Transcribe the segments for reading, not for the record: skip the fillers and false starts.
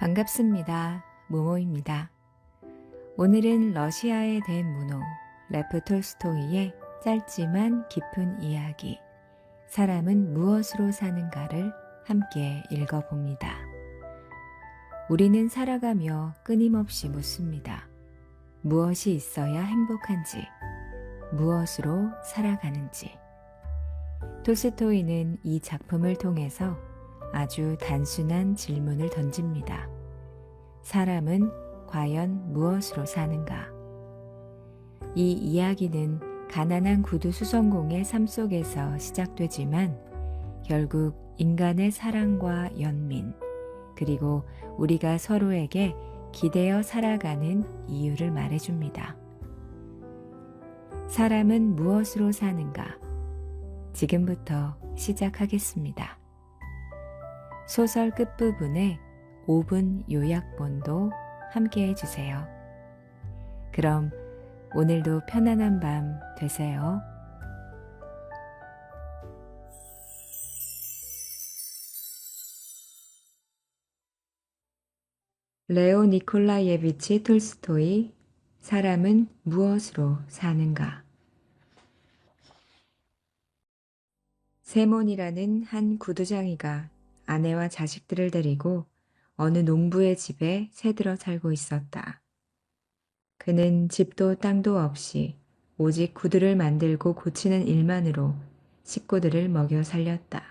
반갑습니다. 모모입니다. 오늘은 러시아에 된 문호 레프 톨스토이의 짧지만 깊은 이야기 사람은 무엇으로 사는가를 함께 읽어봅니다. 우리는 살아가며 끊임없이 묻습니다. 무엇이 있어야 행복한지, 무엇으로 살아가는지. 톨스토이는 이 작품을 통해서 아주 단순한 질문을 던집니다. 사람은 과연 무엇으로 사는가? 이 이야기는 가난한 구두 수성공의 삶 속에서 시작되지만 결국 인간의 사랑과 연민, 그리고 우리가 서로에게 기대어 살아가는 이유를 말해줍니다. 사람은 무엇으로 사는가? 지금부터 시작하겠습니다. 소설 끝부분에 5분 요약본도 함께 해주세요. 그럼 오늘도 편안한 밤 되세요. 레오 니콜라예비치 톨스토이, 사람은 무엇으로 사는가? 세몬이라는 한 구두장이가 아내와 자식들을 데리고 어느 농부의 집에 새들어 살고 있었다. 그는 집도 땅도 없이 오직 구두를 만들고 고치는 일만으로 식구들을 먹여 살렸다.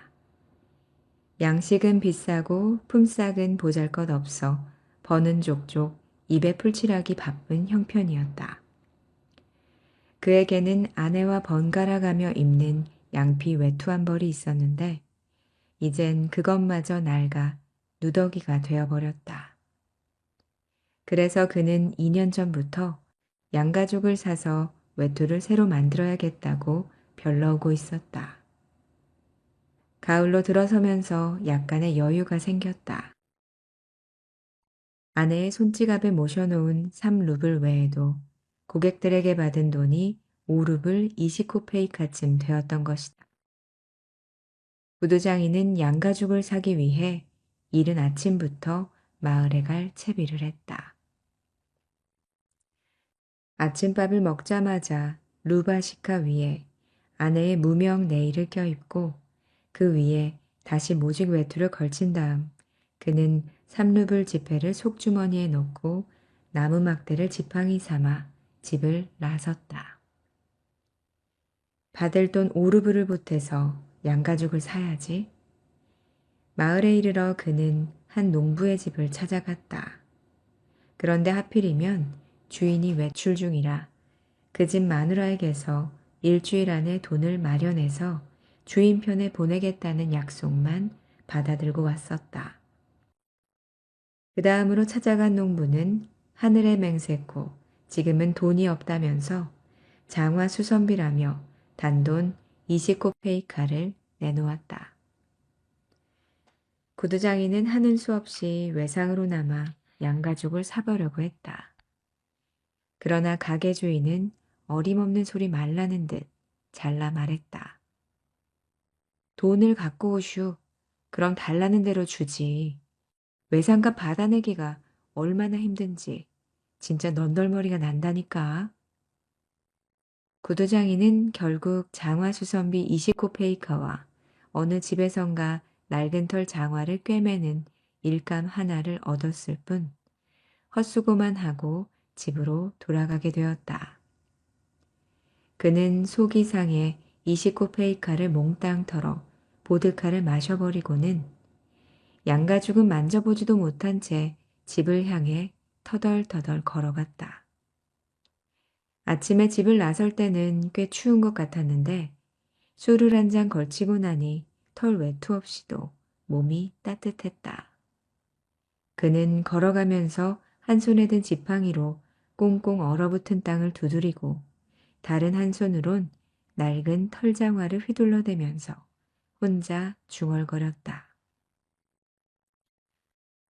양식은 비싸고 품삯은 보잘것없어 버는 족족 입에 풀칠하기 바쁜 형편이었다. 그에게는 아내와 번갈아가며 입는 양피 외투 한 벌이 있었는데 이젠 그것마저 낡아 누더기가 되어버렸다. 그래서 그는 2년 전부터 양가죽을 사서 외투를 새로 만들어야겠다고 별러오고 있었다. 가을로 들어서면서 약간의 여유가 생겼다. 아내의 손지갑에 모셔놓은 3루블 외에도 고객들에게 받은 돈이 5루블 20코페이카쯤 되었던 것이다. 구두장이는 양가죽을 사기 위해 이른 아침부터 마을에 갈 채비를 했다. 아침밥을 먹자마자 루바시카 위에 아내의 무명 네일을 껴입고 그 위에 다시 모직 외투를 걸친 다음 그는 3루블 지폐를 속주머니에 넣고 나무 막대를 지팡이 삼아 집을 나섰다. 받을 돈 5루블을 보태서 양가죽을 사야지. 마을에 이르러 그는 한 농부의 집을 찾아갔다. 그런데 하필이면 주인이 외출 중이라 그 집 마누라에게서 일주일 안에 돈을 마련해서 주인 편에 보내겠다는 약속만 받아들고 왔었다. 그 다음으로 찾아간 농부는 하늘의 맹세코 지금은 돈이 없다면서 장화 수선비라며 단돈 20코페이카를 내놓았다. 구두장이는 하는 수 없이 외상으로 남아 양가죽을 사보려고 했다. 그러나 가게 주인은 어림없는 소리 말라는 듯 잘라 말했다. 돈을 갖고 오슈. 그럼 달라는 대로 주지. 외상값 받아내기가 얼마나 힘든지 진짜 넌덜머리가 난다니까. 구두장이는 결국 장화수선비 20코페이카와 어느 집에선가 낡은 털 장화를 꿰매는 일감 하나를 얻었을 뿐 헛수고만 하고 집으로 돌아가게 되었다. 그는 속이 상해 20코페이카를 몽땅 털어 보드카를 마셔버리고는 양가죽은 만져보지도 못한 채 집을 향해 터덜터덜 걸어갔다. 아침에 집을 나설 때는 꽤 추운 것 같았는데 술을 한 잔 걸치고 나니 털 외투 없이도 몸이 따뜻했다. 그는 걸어가면서 한 손에 든 지팡이로 꽁꽁 얼어붙은 땅을 두드리고 다른 한 손으론 낡은 털장화를 휘둘러대면서 혼자 중얼거렸다.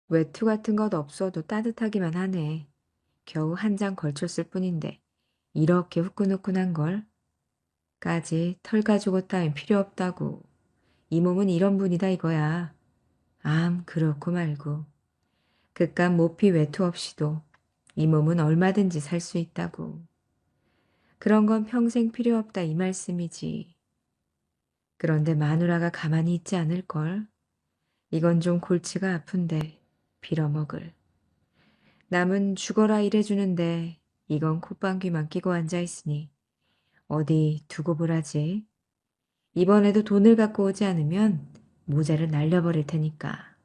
외투 같은 것 없어도 따뜻하기만 하네. 겨우 한 장 걸쳤을 뿐인데 이렇게 후끈후끈한 걸? 까지 털 가지고 따윈 필요 없다고. 이 몸은 이런 분이다 이거야. 암 그렇고 말고. 그깟 모피 외투 없이도 이 몸은 얼마든지 살 수 있다고. 그런 건 평생 필요 없다 이 말씀이지. 그런데 마누라가 가만히 있지 않을걸. 이건 좀 골치가 아픈데 빌어먹을. 남은 죽어라 이래주는데 이건 콧방귀만 끼고 앉아있으니 어디 두고 보라지. 이번에도 돈을 갖고 오지 않으면 모자를 날려버릴 테니까.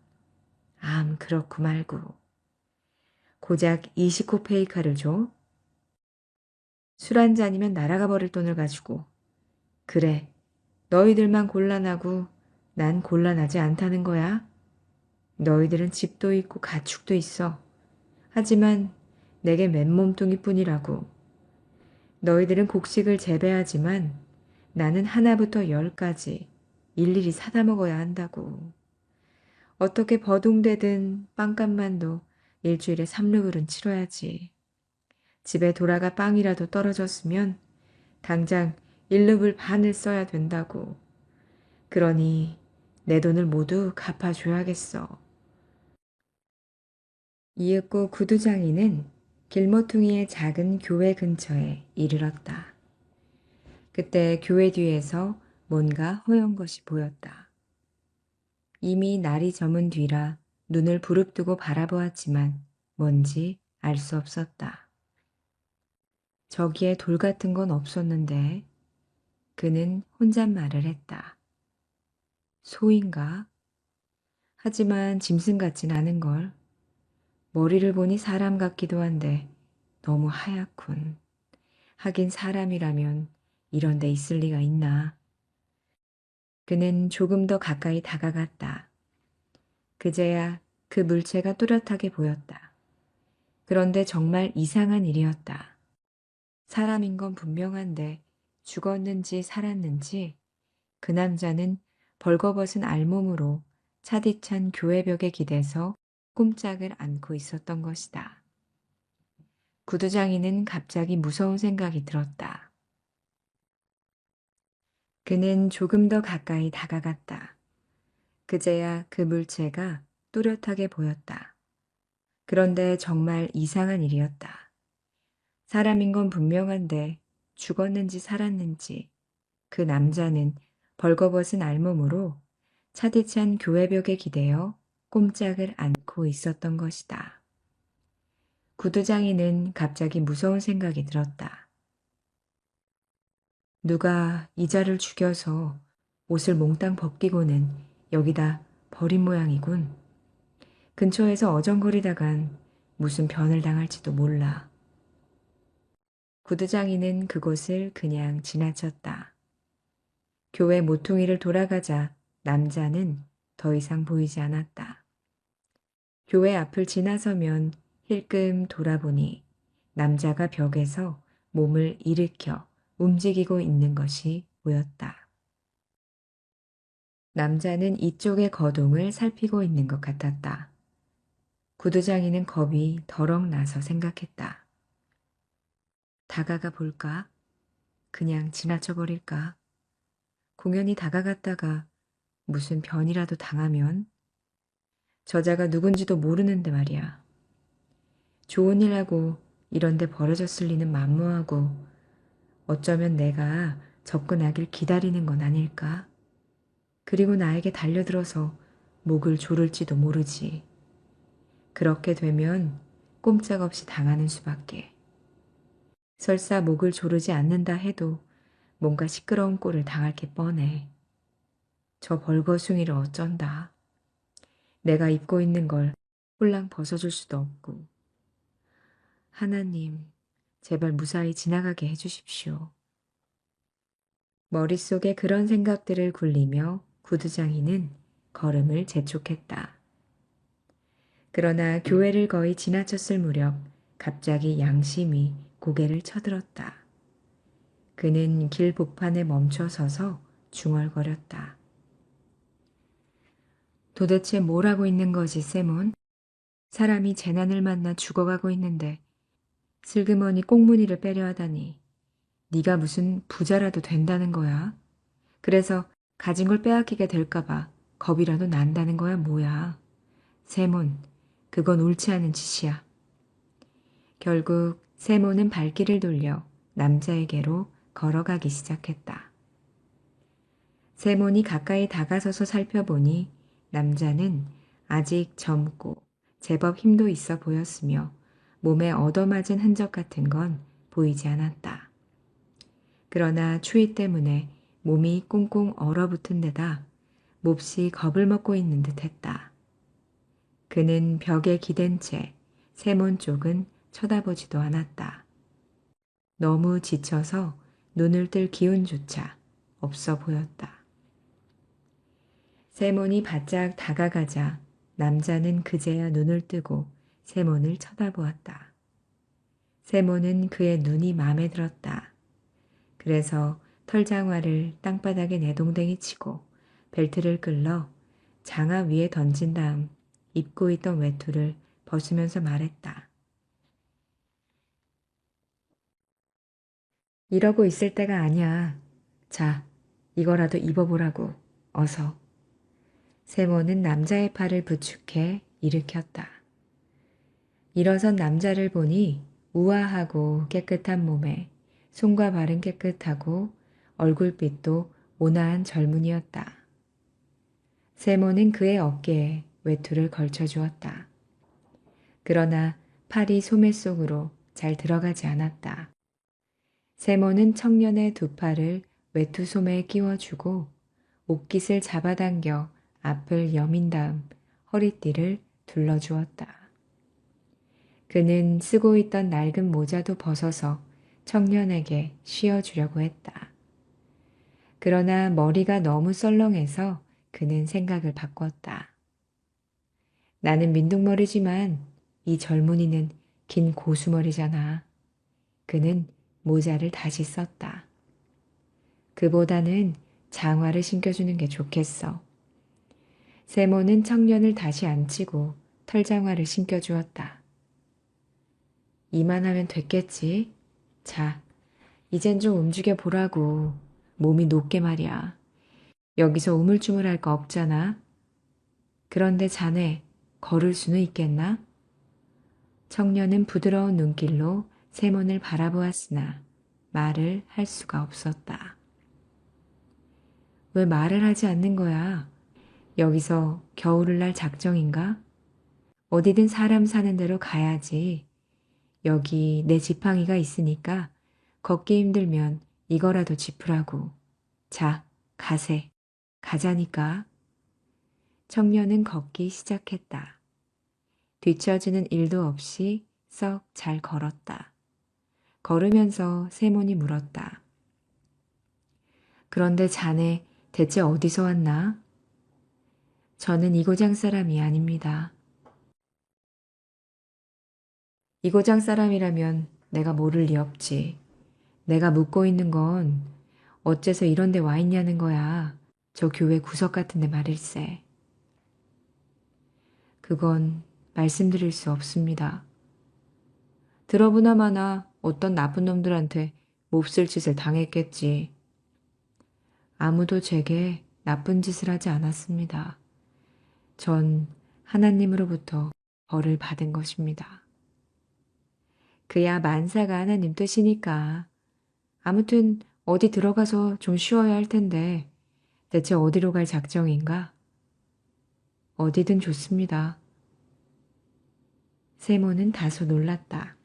암 그렇고 말고. 고작 20코페이카를 줘? 술 한 잔이면 날아가 버릴 돈을 가지고. 그래, 너희들만 곤란하고 난 곤란하지 않다는 거야. 너희들은 집도 있고 가축도 있어. 하지만 내게 맨몸뚱이뿐이라고. 너희들은 곡식을 재배하지만 나는 하나부터 10까지 일일이 사다 먹어야 한다고. 어떻게 버둥대든 빵값만도 일주일에 3르블은 치러야지. 집에 돌아가 빵이라도 떨어졌으면 당장 1르블 반을 써야 된다고. 그러니 내 돈을 모두 갚아줘야겠어. 이윽고 구두장이는 길모퉁이의 작은 교회 근처에 이르렀다. 그때 교회 뒤에서 뭔가 허연 것이 보였다. 이미 날이 저문 뒤라 눈을 부릅뜨고 바라보았지만 뭔지 알 수 없었다. 저기에 돌 같은 건 없었는데 그는 혼잣말을 했다. 소인가? 하지만 짐승 같진 않은걸. 머리를 보니 사람 같기도 한데 너무 하얗군. 하긴 사람이라면 이런 데 있을 리가 있나. 그는 조금 더 가까이 다가갔다. 그제야 그 물체가 또렷하게 보였다. 그런데 정말 이상한 일이었다. 사람인 건 분명한데 죽었는지 살았는지 그 남자는 벌거벗은 알몸으로 차디찬 교회벽에 기대서 꼼짝을 않고 있었던 것이다. 구두장이는 갑자기 무서운 생각이 들었다. 그는 조금 더 가까이 다가갔다. 그제야 그 물체가 또렷하게 보였다. 그런데 정말 이상한 일이었다. 사람인 건 분명한데 죽었는지 살았는지 그 남자는 벌거벗은 알몸으로 차디찬 교회벽에 기대어 꼼짝을 않고 있었던 것이다. 구두장이는 갑자기 무서운 생각이 들었다. 누가 이자를 죽여서 옷을 몽땅 벗기고는 여기다 버린 모양이군. 근처에서 어정거리다간 무슨 변을 당할지도 몰라. 구두장이는 그곳을 그냥 지나쳤다. 교회 모퉁이를 돌아가자 남자는 더 이상 보이지 않았다. 교회 앞을 지나서면 힐끔 돌아보니 남자가 벽에서 몸을 일으켜 움직이고 있는 것이 보였다. 남자는 이쪽의 거동을 살피고 있는 것 같았다. 구두장이는 겁이 덜컥 나서 생각했다. 다가가 볼까? 그냥 지나쳐 버릴까? 공연히 다가갔다가 무슨 변이라도 당하면 저자가 누군지도 모르는데 말이야. 좋은 일하고 이런데 버려졌을 리는 만무하고 어쩌면 내가 접근하길 기다리는 건 아닐까? 그리고 나에게 달려들어서 목을 조를지도 모르지. 그렇게 되면 꼼짝없이 당하는 수밖에. 설사 목을 조르지 않는다 해도 뭔가 시끄러운 꼴을 당할 게 뻔해. 저 벌거숭이를 어쩐다. 내가 입고 있는 걸 홀랑 벗어줄 수도 없고. 하나님, 제발 무사히 지나가게 해주십시오. 머릿속에 그런 생각들을 굴리며 구두장이는 걸음을 재촉했다. 그러나 교회를 거의 지나쳤을 무렵 갑자기 양심이 고개를 쳐들었다. 그는 길 복판에 멈춰 서서 중얼거렸다. 도대체 뭘 하고 있는 거지, 세몬? 사람이 재난을 만나 죽어가고 있는데 슬그머니 꽁무니를 빼려 하다니. 네가 무슨 부자라도 된다는 거야? 그래서 가진 걸 빼앗기게 될까 봐 겁이라도 난다는 거야, 뭐야? 세몬, 그건 옳지 않은 짓이야. 결국 세모는 발길을 돌려 남자에게로 걸어가기 시작했다. 세몬이 가까이 다가서서 살펴보니 남자는 아직 젊고 제법 힘도 있어 보였으며 몸에 얻어맞은 흔적 같은 건 보이지 않았다. 그러나 추위 때문에 몸이 꽁꽁 얼어붙은 데다 몹시 겁을 먹고 있는 듯 했다. 그는 벽에 기댄 채 세몬 쪽은 쳐다보지도 않았다. 너무 지쳐서 눈을 뜰 기운조차 없어 보였다. 세몬이 바짝 다가가자 남자는 그제야 눈을 뜨고 세몬을 쳐다보았다. 세몬은 그의 눈이 마음에 들었다. 그래서 털장화를 땅바닥에 내동댕이 치고 벨트를 끌러 장화 위에 던진 다음 입고 있던 외투를 벗으면서 말했다. 이러고 있을 때가 아니야. 자, 이거라도 입어보라고. 어서. 세모는 남자의 팔을 부축해 일으켰다. 일어선 남자를 보니 우아하고 깨끗한 몸에 손과 발은 깨끗하고 얼굴빛도 온화한 젊은이였다. 세모는 그의 어깨에 외투를 걸쳐주었다. 그러나 팔이 소매 속으로 잘 들어가지 않았다. 세모는 청년의 두 팔을 외투 소매에 끼워주고 옷깃을 잡아당겨 앞을 여민 다음 허리띠를 둘러주었다. 그는 쓰고 있던 낡은 모자도 벗어서 청년에게 씌워주려고 했다. 그러나 머리가 너무 썰렁해서 그는 생각을 바꿨다. 나는 민둥머리지만 이 젊은이는 긴 고수머리잖아. 그는 모자를 다시 썼다. 그보다는 장화를 신겨주는 게 좋겠어. 세모는 청년을 다시 앉히고 털장화를 신겨주었다. 이만하면 됐겠지? 자, 이젠 좀 움직여 보라고. 몸이 높게 말이야. 여기서 우물쭈물할 거 없잖아. 그런데 자네 걸을 수는 있겠나? 청년은 부드러운 눈길로 세몬을 바라보았으나 말을 할 수가 없었다. 왜 말을 하지 않는 거야? 여기서 겨울을 날 작정인가? 어디든 사람 사는 대로 가야지. 여기 내 지팡이가 있으니까 걷기 힘들면 이거라도 짚으라고. 자, 가세. 가자니까. 청년은 걷기 시작했다. 뒤처지는 일도 없이 썩 잘 걸었다. 걸으면서 세몬이 물었다. 그런데 자네 대체 어디서 왔나? 저는 이 고장 사람이 아닙니다. 이 고장 사람이라면 내가 모를 리 없지. 내가 묻고 있는 건 어째서 이런 데 와 있냐는 거야. 저 교회 구석 같은데 말일세. 그건 말씀드릴 수 없습니다. 들어보나 마나 어떤 나쁜 놈들한테 몹쓸 짓을 당했겠지. 아무도 제게 나쁜 짓을 하지 않았습니다. 전 하나님으로부터 벌을 받은 것입니다. 그야 만사가 하나님 뜻이니까. 아무튼 어디 들어가서 좀 쉬어야 할 텐데 대체 어디로 갈 작정인가? 어디든 좋습니다. 세모는 다소 놀랐다.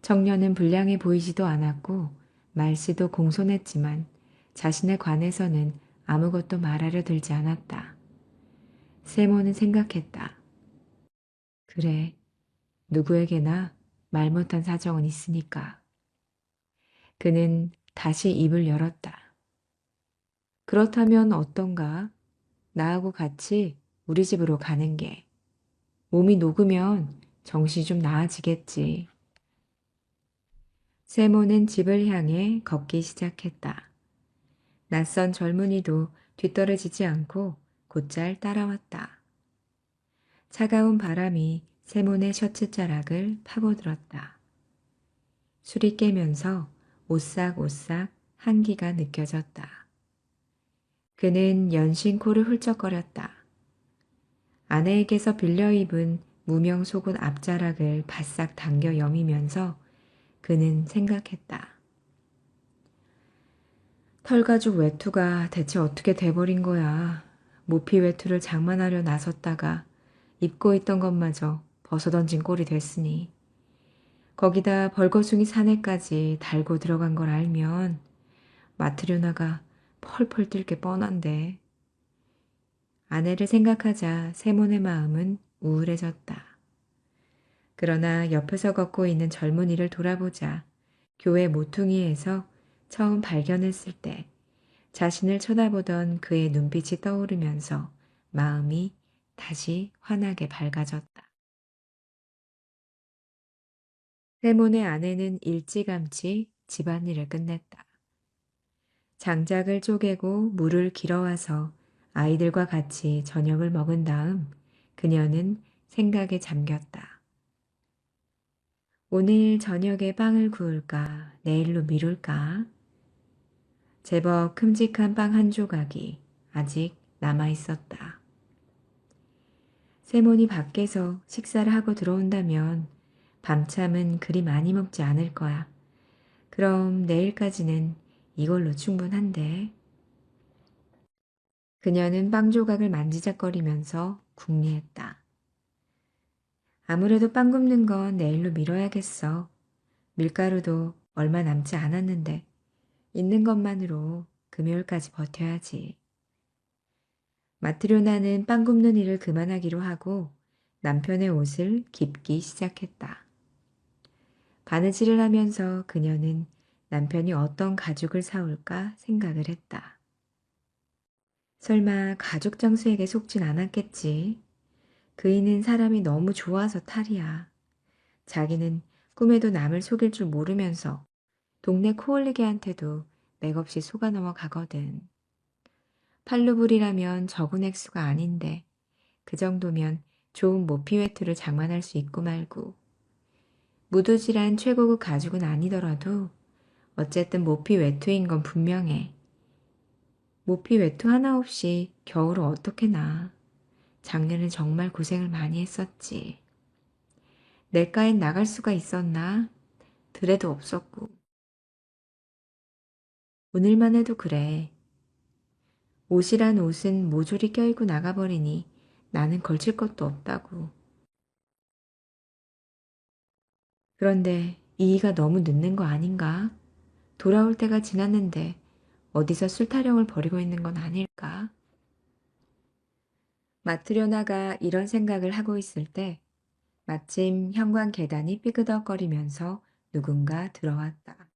청년은 불량해 보이지도 않았고 말씨도 공손했지만 자신에 관해서는 아무것도 말하려 들지 않았다. 세모는 생각했다. 그래, 누구에게나 말 못한 사정은 있으니까. 그는 다시 입을 열었다. 그렇다면 어떤가? 나하고 같이 우리 집으로 가는 게. 몸이 녹으면 정신이 좀 나아지겠지. 세모는 집을 향해 걷기 시작했다. 낯선 젊은이도 뒤떨어지지 않고 곧잘 따라왔다. 차가운 바람이 세몬의 셔츠 자락을 파고들었다. 술이 깨면서 오싹오싹 한기가 느껴졌다. 그는 연신 코를 훌쩍거렸다. 아내에게서 빌려 입은 무명 속옷 앞자락을 바싹 당겨 여미면서 그는 생각했다. 털가죽 외투가 대체 어떻게 돼버린 거야. 모피 외투를 장만하려 나섰다가 입고 있던 것마저 벗어던진 꼴이 됐으니. 거기다 벌거숭이 사내까지 달고 들어간 걸 알면 마트료나가 펄펄 뛸 게 뻔한데. 아내를 생각하자 세몬의 마음은 우울해졌다. 그러나 옆에서 걷고 있는 젊은이를 돌아보자 교회 모퉁이에서 처음 발견했을 때 자신을 쳐다보던 그의 눈빛이 떠오르면서 마음이 다시 환하게 밝아졌다. 세몬의 아내는 일찌감치 집안일을 끝냈다. 장작을 쪼개고 물을 길어와서 아이들과 같이 저녁을 먹은 다음 그녀는 생각에 잠겼다. 오늘 저녁에 빵을 구울까, 내일로 미룰까? 제법 큼직한 빵 한 조각이 아직 남아 있었다. 세몬이 밖에서 식사를 하고 들어온다면 밤참은 그리 많이 먹지 않을 거야. 그럼 내일까지는 이걸로 충분한데. 그녀는 빵 조각을 만지작거리면서 궁리했다. 아무래도 빵 굽는 건 내일로 미뤄야겠어. 밀가루도 얼마 남지 않았는데 있는 것만으로 금요일까지 버텨야지. 마트료나는 빵 굽는 일을 그만하기로 하고 남편의 옷을 깁기 시작했다. 바느질을 하면서 그녀는 남편이 어떤 가죽을 사올까 생각을 했다. 설마 가죽 장수에게 속진 않았겠지. 그이는 사람이 너무 좋아서 탈이야. 자기는 꿈에도 남을 속일 줄 모르면서 동네 코올리게한테도 맥없이 속아 넘어가거든. 팔루불이라면 적은 액수가 아닌데 그 정도면 좋은 모피 외투를 장만할 수 있고 말고. 무두질한 최고급 가죽은 아니더라도 어쨌든 모피 외투인 건 분명해. 모피 외투 하나 없이 겨울을 어떻게 나. 작년엔 정말 고생을 많이 했었지. 냇가엔 나갈 수가 있었나? 들에도 없었고. 오늘만 해도 그래. 옷이란 옷은 모조리 껴입고 나가버리니 나는 걸칠 것도 없다고. 그런데 이이가 너무 늦는 거 아닌가? 돌아올 때가 지났는데 어디서 술 타령을 벌이고 있는 건 아닐까? 마트료나가 이런 생각을 하고 있을 때 마침 현관 계단이 삐그덕거리면서 누군가 들어왔다.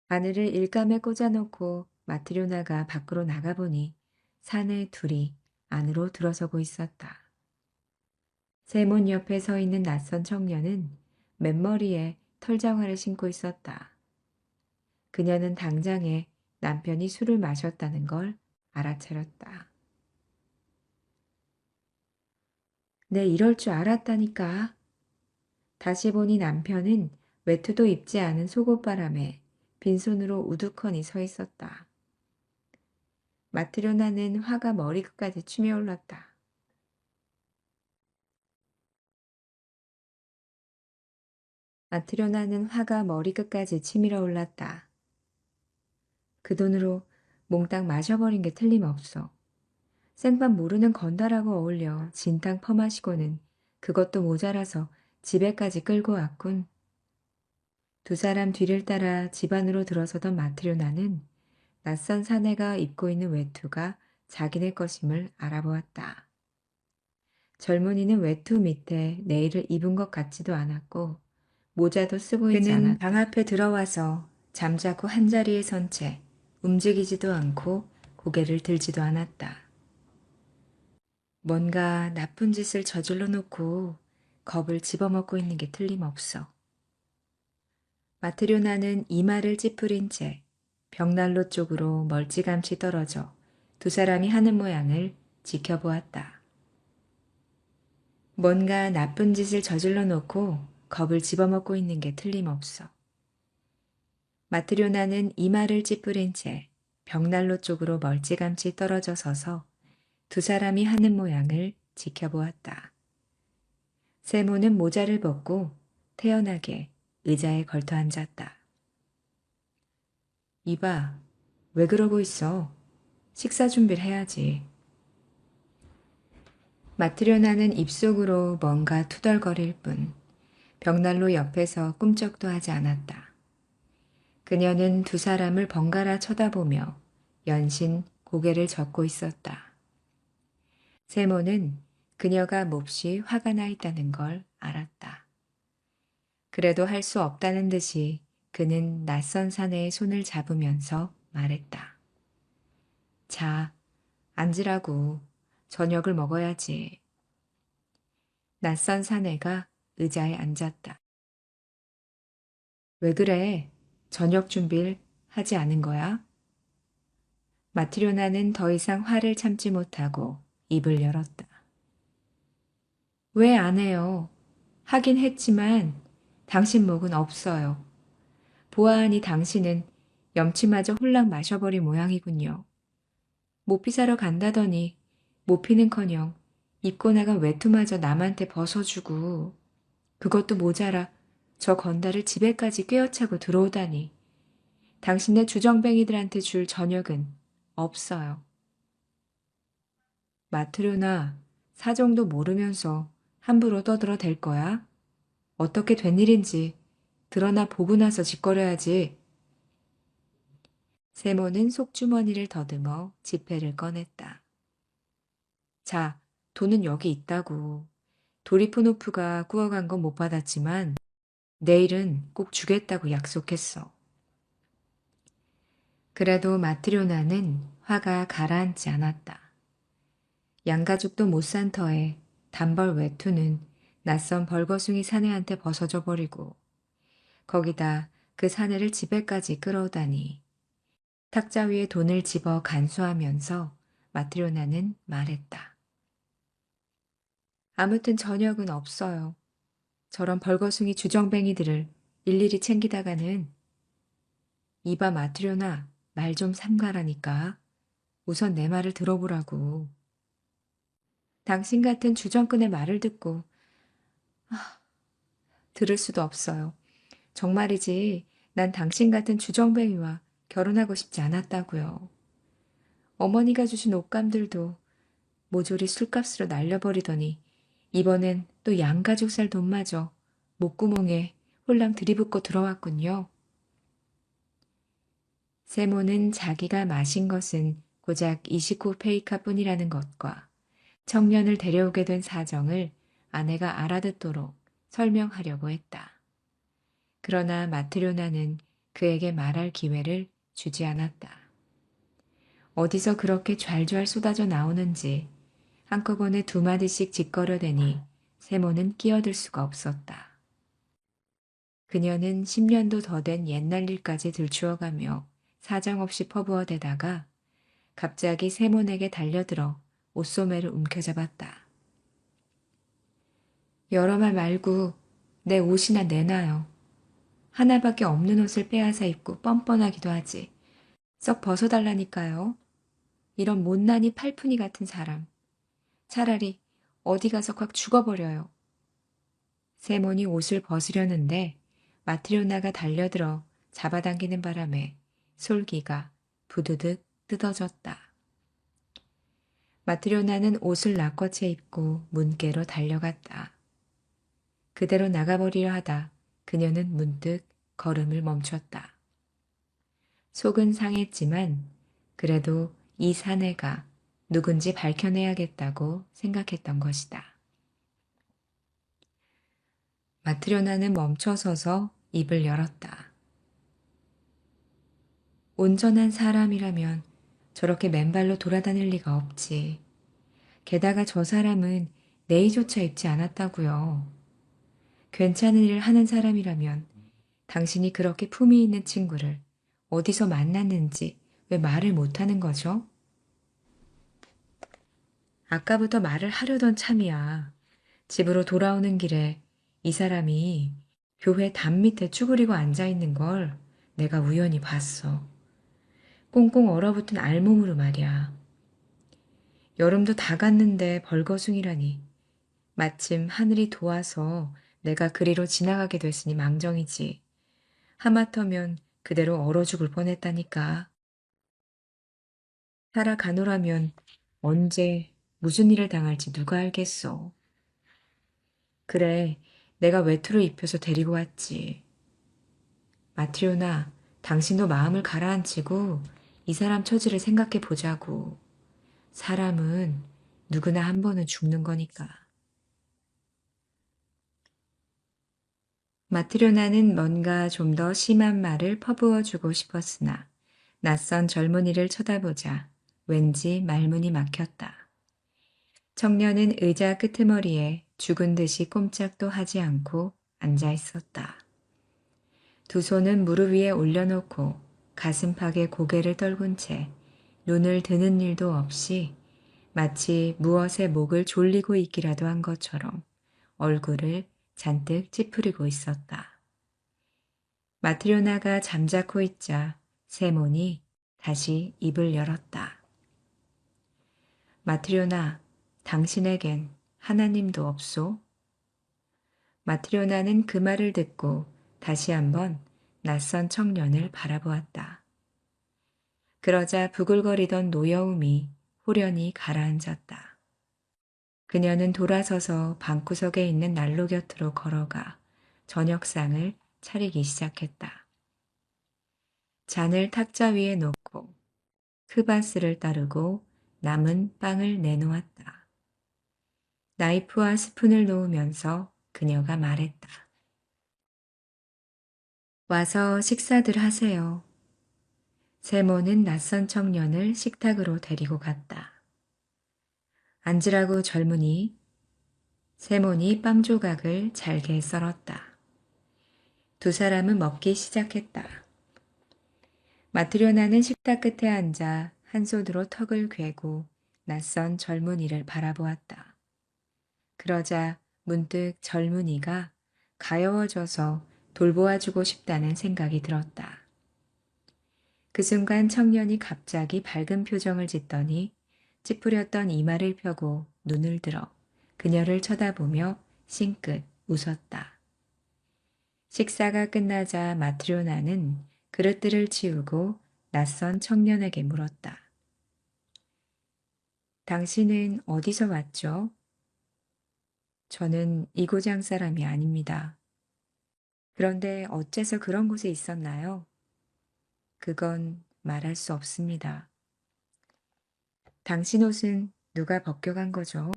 바늘을 일감에 꽂아놓고 마트료나가 밖으로 나가보니 사내 둘이 안으로 들어서고 있었다. 세문 옆에 서 있는 낯선 청년은 맨머리에 털장화를 신고 있었다. 그녀는 당장에 남편이 술을 마셨다는 걸 알아차렸다. 내 이럴 줄 알았다니까. 다시 보니 남편은 외투도 입지 않은 속옷바람에 빈손으로 우두커니 서 있었다. 마트료나는 화가 머리끝까지 치며 올랐다. 마트료나는 화가 머리끝까지 치밀어 올랐다. 그 돈으로 몽땅 마셔버린 게 틀림없어. 생판 모르는 건달하고 어울려 진탕 퍼마시고는 그것도 모자라서 집에까지 끌고 왔군. 두 사람 뒤를 따라 집 안으로 들어서던 마트료나는 낯선 사내가 입고 있는 외투가 자기네 것임을 알아보았다. 젊은이는 외투 밑에 내일을 입은 것 같지도 않았고 모자도 쓰고 있지 않았다. 그는 방 앞에 들어와서 잠자코 한자리에 선 채 움직이지도 않고 고개를 들지도 않았다. 뭔가 나쁜 짓을 저질러 놓고 겁을 집어먹고 있는 게 틀림없어. 마트료나는 이마를 찌푸린 채 벽난로 쪽으로 멀찌감치 떨어져 두 사람이 하는 모양을 지켜보았다. 뭔가 나쁜 짓을 저질러 놓고 겁을 집어먹고 있는 게 틀림없어. 마트료나는 이마를 찌푸린 채 벽난로 쪽으로 멀찌감치 떨어져 서서 두 사람이 하는 모양을 지켜보았다. 세모는 모자를 벗고 태연하게 의자에 걸터 앉았다. 이봐, 왜 그러고 있어? 식사 준비를 해야지. 마트료나는 입속으로 뭔가 투덜거릴 뿐 벽난로 옆에서 꿈쩍도 하지 않았다. 그녀는 두 사람을 번갈아 쳐다보며 연신 고개를 젓고 있었다. 세모는 그녀가 몹시 화가 나 있다는 걸 알았다. 그래도 할 수 없다는 듯이 그는 낯선 사내의 손을 잡으면서 말했다. 자, 앉으라고. 저녁을 먹어야지. 낯선 사내가 의자에 앉았다. 왜 그래? 저녁 준비를 하지 않은 거야? 마트료나는 더 이상 화를 참지 못하고 입을 열었다. 왜 안 해요? 하긴 했지만 당신 목은 없어요. 보아하니 당신은 염치마저 홀랑 마셔버린 모양이군요. 모피 사러 간다더니 모피는커녕 입고 나간 외투마저 남한테 벗어주고 그것도 모자라 저 건달을 집에까지 꿰어차고 들어오다니. 당신네 주정뱅이들한테 줄 저녁은 없어요. 마트료나, 사정도 모르면서 함부로 떠들어 댈 거야? 어떻게 된 일인지 드러나 보고 나서 짓거려야지. 세모는 속주머니를 더듬어 지폐를 꺼냈다. 자, 돈은 여기 있다고. 도리포노프가 구워간 건 못 받았지만 내일은 꼭 주겠다고 약속했어. 그래도 마트료나는 화가 가라앉지 않았다. 양가죽도 못 산 터에 단벌 외투는 낯선 벌거숭이 사내한테 벗어져 버리고 거기다 그 사내를 집에까지 끌어오다니. 탁자 위에 돈을 집어 간수하면서 마트료나는 말했다. 아무튼 저녁은 없어요. 저런 벌거숭이 주정뱅이들을 일일이 챙기다가는. 이봐 마트료나, 말 좀 삼가라니까. 우선 내 말을 들어보라고. 당신 같은 주정꾼의 말을 듣고 들을 수도 없어요. 정말이지 난 당신 같은 주정뱅이와 결혼하고 싶지 않았다고요. 어머니가 주신 옷감들도 모조리 술값으로 날려버리더니 이번엔 또 양가죽 살 돈마저 목구멍에 홀랑 들이붓고 들어왔군요. 세모는 자기가 마신 것은 고작 29페이카 뿐이라는 것과 청년을 데려오게 된 사정을 아내가 알아듣도록 설명하려고 했다. 그러나 마트료나는 그에게 말할 기회를 주지 않았다. 어디서 그렇게 좔좔 쏟아져 나오는지 한꺼번에 두 마디씩 짓거려대니 세모는 끼어들 수가 없었다. 그녀는 10년도 더 된 옛날 일까지 들추어가며 사정없이 퍼부어대다가 갑자기 세몬에게 달려들어 옷소매를 움켜잡았다. 여러 말 말고 내 옷이나 내놔요. 하나밖에 없는 옷을 빼앗아 입고 뻔뻔하기도 하지. 썩 벗어달라니까요. 이런 못난이 팔푼이 같은 사람. 차라리 어디 가서 확 죽어버려요. 세몬이 옷을 벗으려는데 마트리오나가 달려들어 잡아당기는 바람에 솔기가 부드득 뜯어졌다. 마트리오나는 옷을 낚어채 입고 문께로 달려갔다. 그대로 나가버리려 하다 그녀는 문득 걸음을 멈췄다. 속은 상했지만 그래도 이 사내가 누군지 밝혀내야겠다고 생각했던 것이다. 마트료나는 멈춰서서 입을 열었다. 온전한 사람이라면 저렇게 맨발로 돌아다닐 리가 없지. 게다가 저 사람은 내의조차 입지 않았다고요. 괜찮은 일을 하는 사람이라면 당신이 그렇게 품위 있는 친구를 어디서 만났는지 왜 말을 못하는 거죠? 아까부터 말을 하려던 참이야. 집으로 돌아오는 길에 이 사람이 교회 담 밑에 쭈그리고 앉아있는 걸 내가 우연히 봤어. 꽁꽁 얼어붙은 알몸으로 말이야. 여름도 다 갔는데 벌거숭이라니. 마침 하늘이 도와서 내가 그리로 지나가게 됐으니 망정이지. 하마터면 그대로 얼어 죽을 뻔했다니까. 살아가노라면 언제 무슨 일을 당할지 누가 알겠어. 그래, 내가 외투를 입혀서 데리고 왔지. 마트리오나, 당신도 마음을 가라앉히고 이 사람 처지를 생각해 보자고. 사람은 누구나 한 번은 죽는 거니까. 마트리오나는 뭔가 좀 더 심한 말을 퍼부어주고 싶었으나 낯선 젊은이를 쳐다보자 왠지 말문이 막혔다. 청년은 의자 끄트머리에 죽은 듯이 꼼짝도 하지 않고 앉아 있었다. 두 손은 무릎 위에 올려놓고 가슴팍에 고개를 떨군 채 눈을 드는 일도 없이 마치 무엇에 목을 졸리고 있기라도 한 것처럼 얼굴을 잔뜩 찌푸리고 있었다. 마트리오나가 잠자코 있자 세몬이 다시 입을 열었다. 마트리오나, 당신에겐 하나님도 없소? 마트리오나는 그 말을 듣고 다시 한번 낯선 청년을 바라보았다. 그러자 부글거리던 노여움이 호련히 가라앉았다. 그녀는 돌아서서 방구석에 있는 난로 곁으로 걸어가 저녁상을 차리기 시작했다. 잔을 탁자 위에 놓고 크바스를 따르고 남은 빵을 내놓았다. 나이프와 스푼을 놓으면서 그녀가 말했다. 와서 식사들 하세요. 세모는 낯선 청년을 식탁으로 데리고 갔다. 앉으라고 젊은이. 세몬이 빵 조각을 잘게 썰었다. 두 사람은 먹기 시작했다. 마트리오나는 식탁 끝에 앉아 한 손으로 턱을 괴고 낯선 젊은이를 바라보았다. 그러자 문득 젊은이가 가여워져서 돌보아주고 싶다는 생각이 들었다. 그 순간 청년이 갑자기 밝은 표정을 짓더니 찌푸렸던 이마를 펴고 눈을 들어 그녀를 쳐다보며 싱긋 웃었다. 식사가 끝나자 마트리오나는 그릇들을 치우고 낯선 청년에게 물었다. 당신은 어디서 왔죠? 저는 이 고장 사람이 아닙니다. 그런데 어째서 그런 곳에 있었나요? 그건 말할 수 없습니다. 당신 옷은 누가 벗겨간 거죠?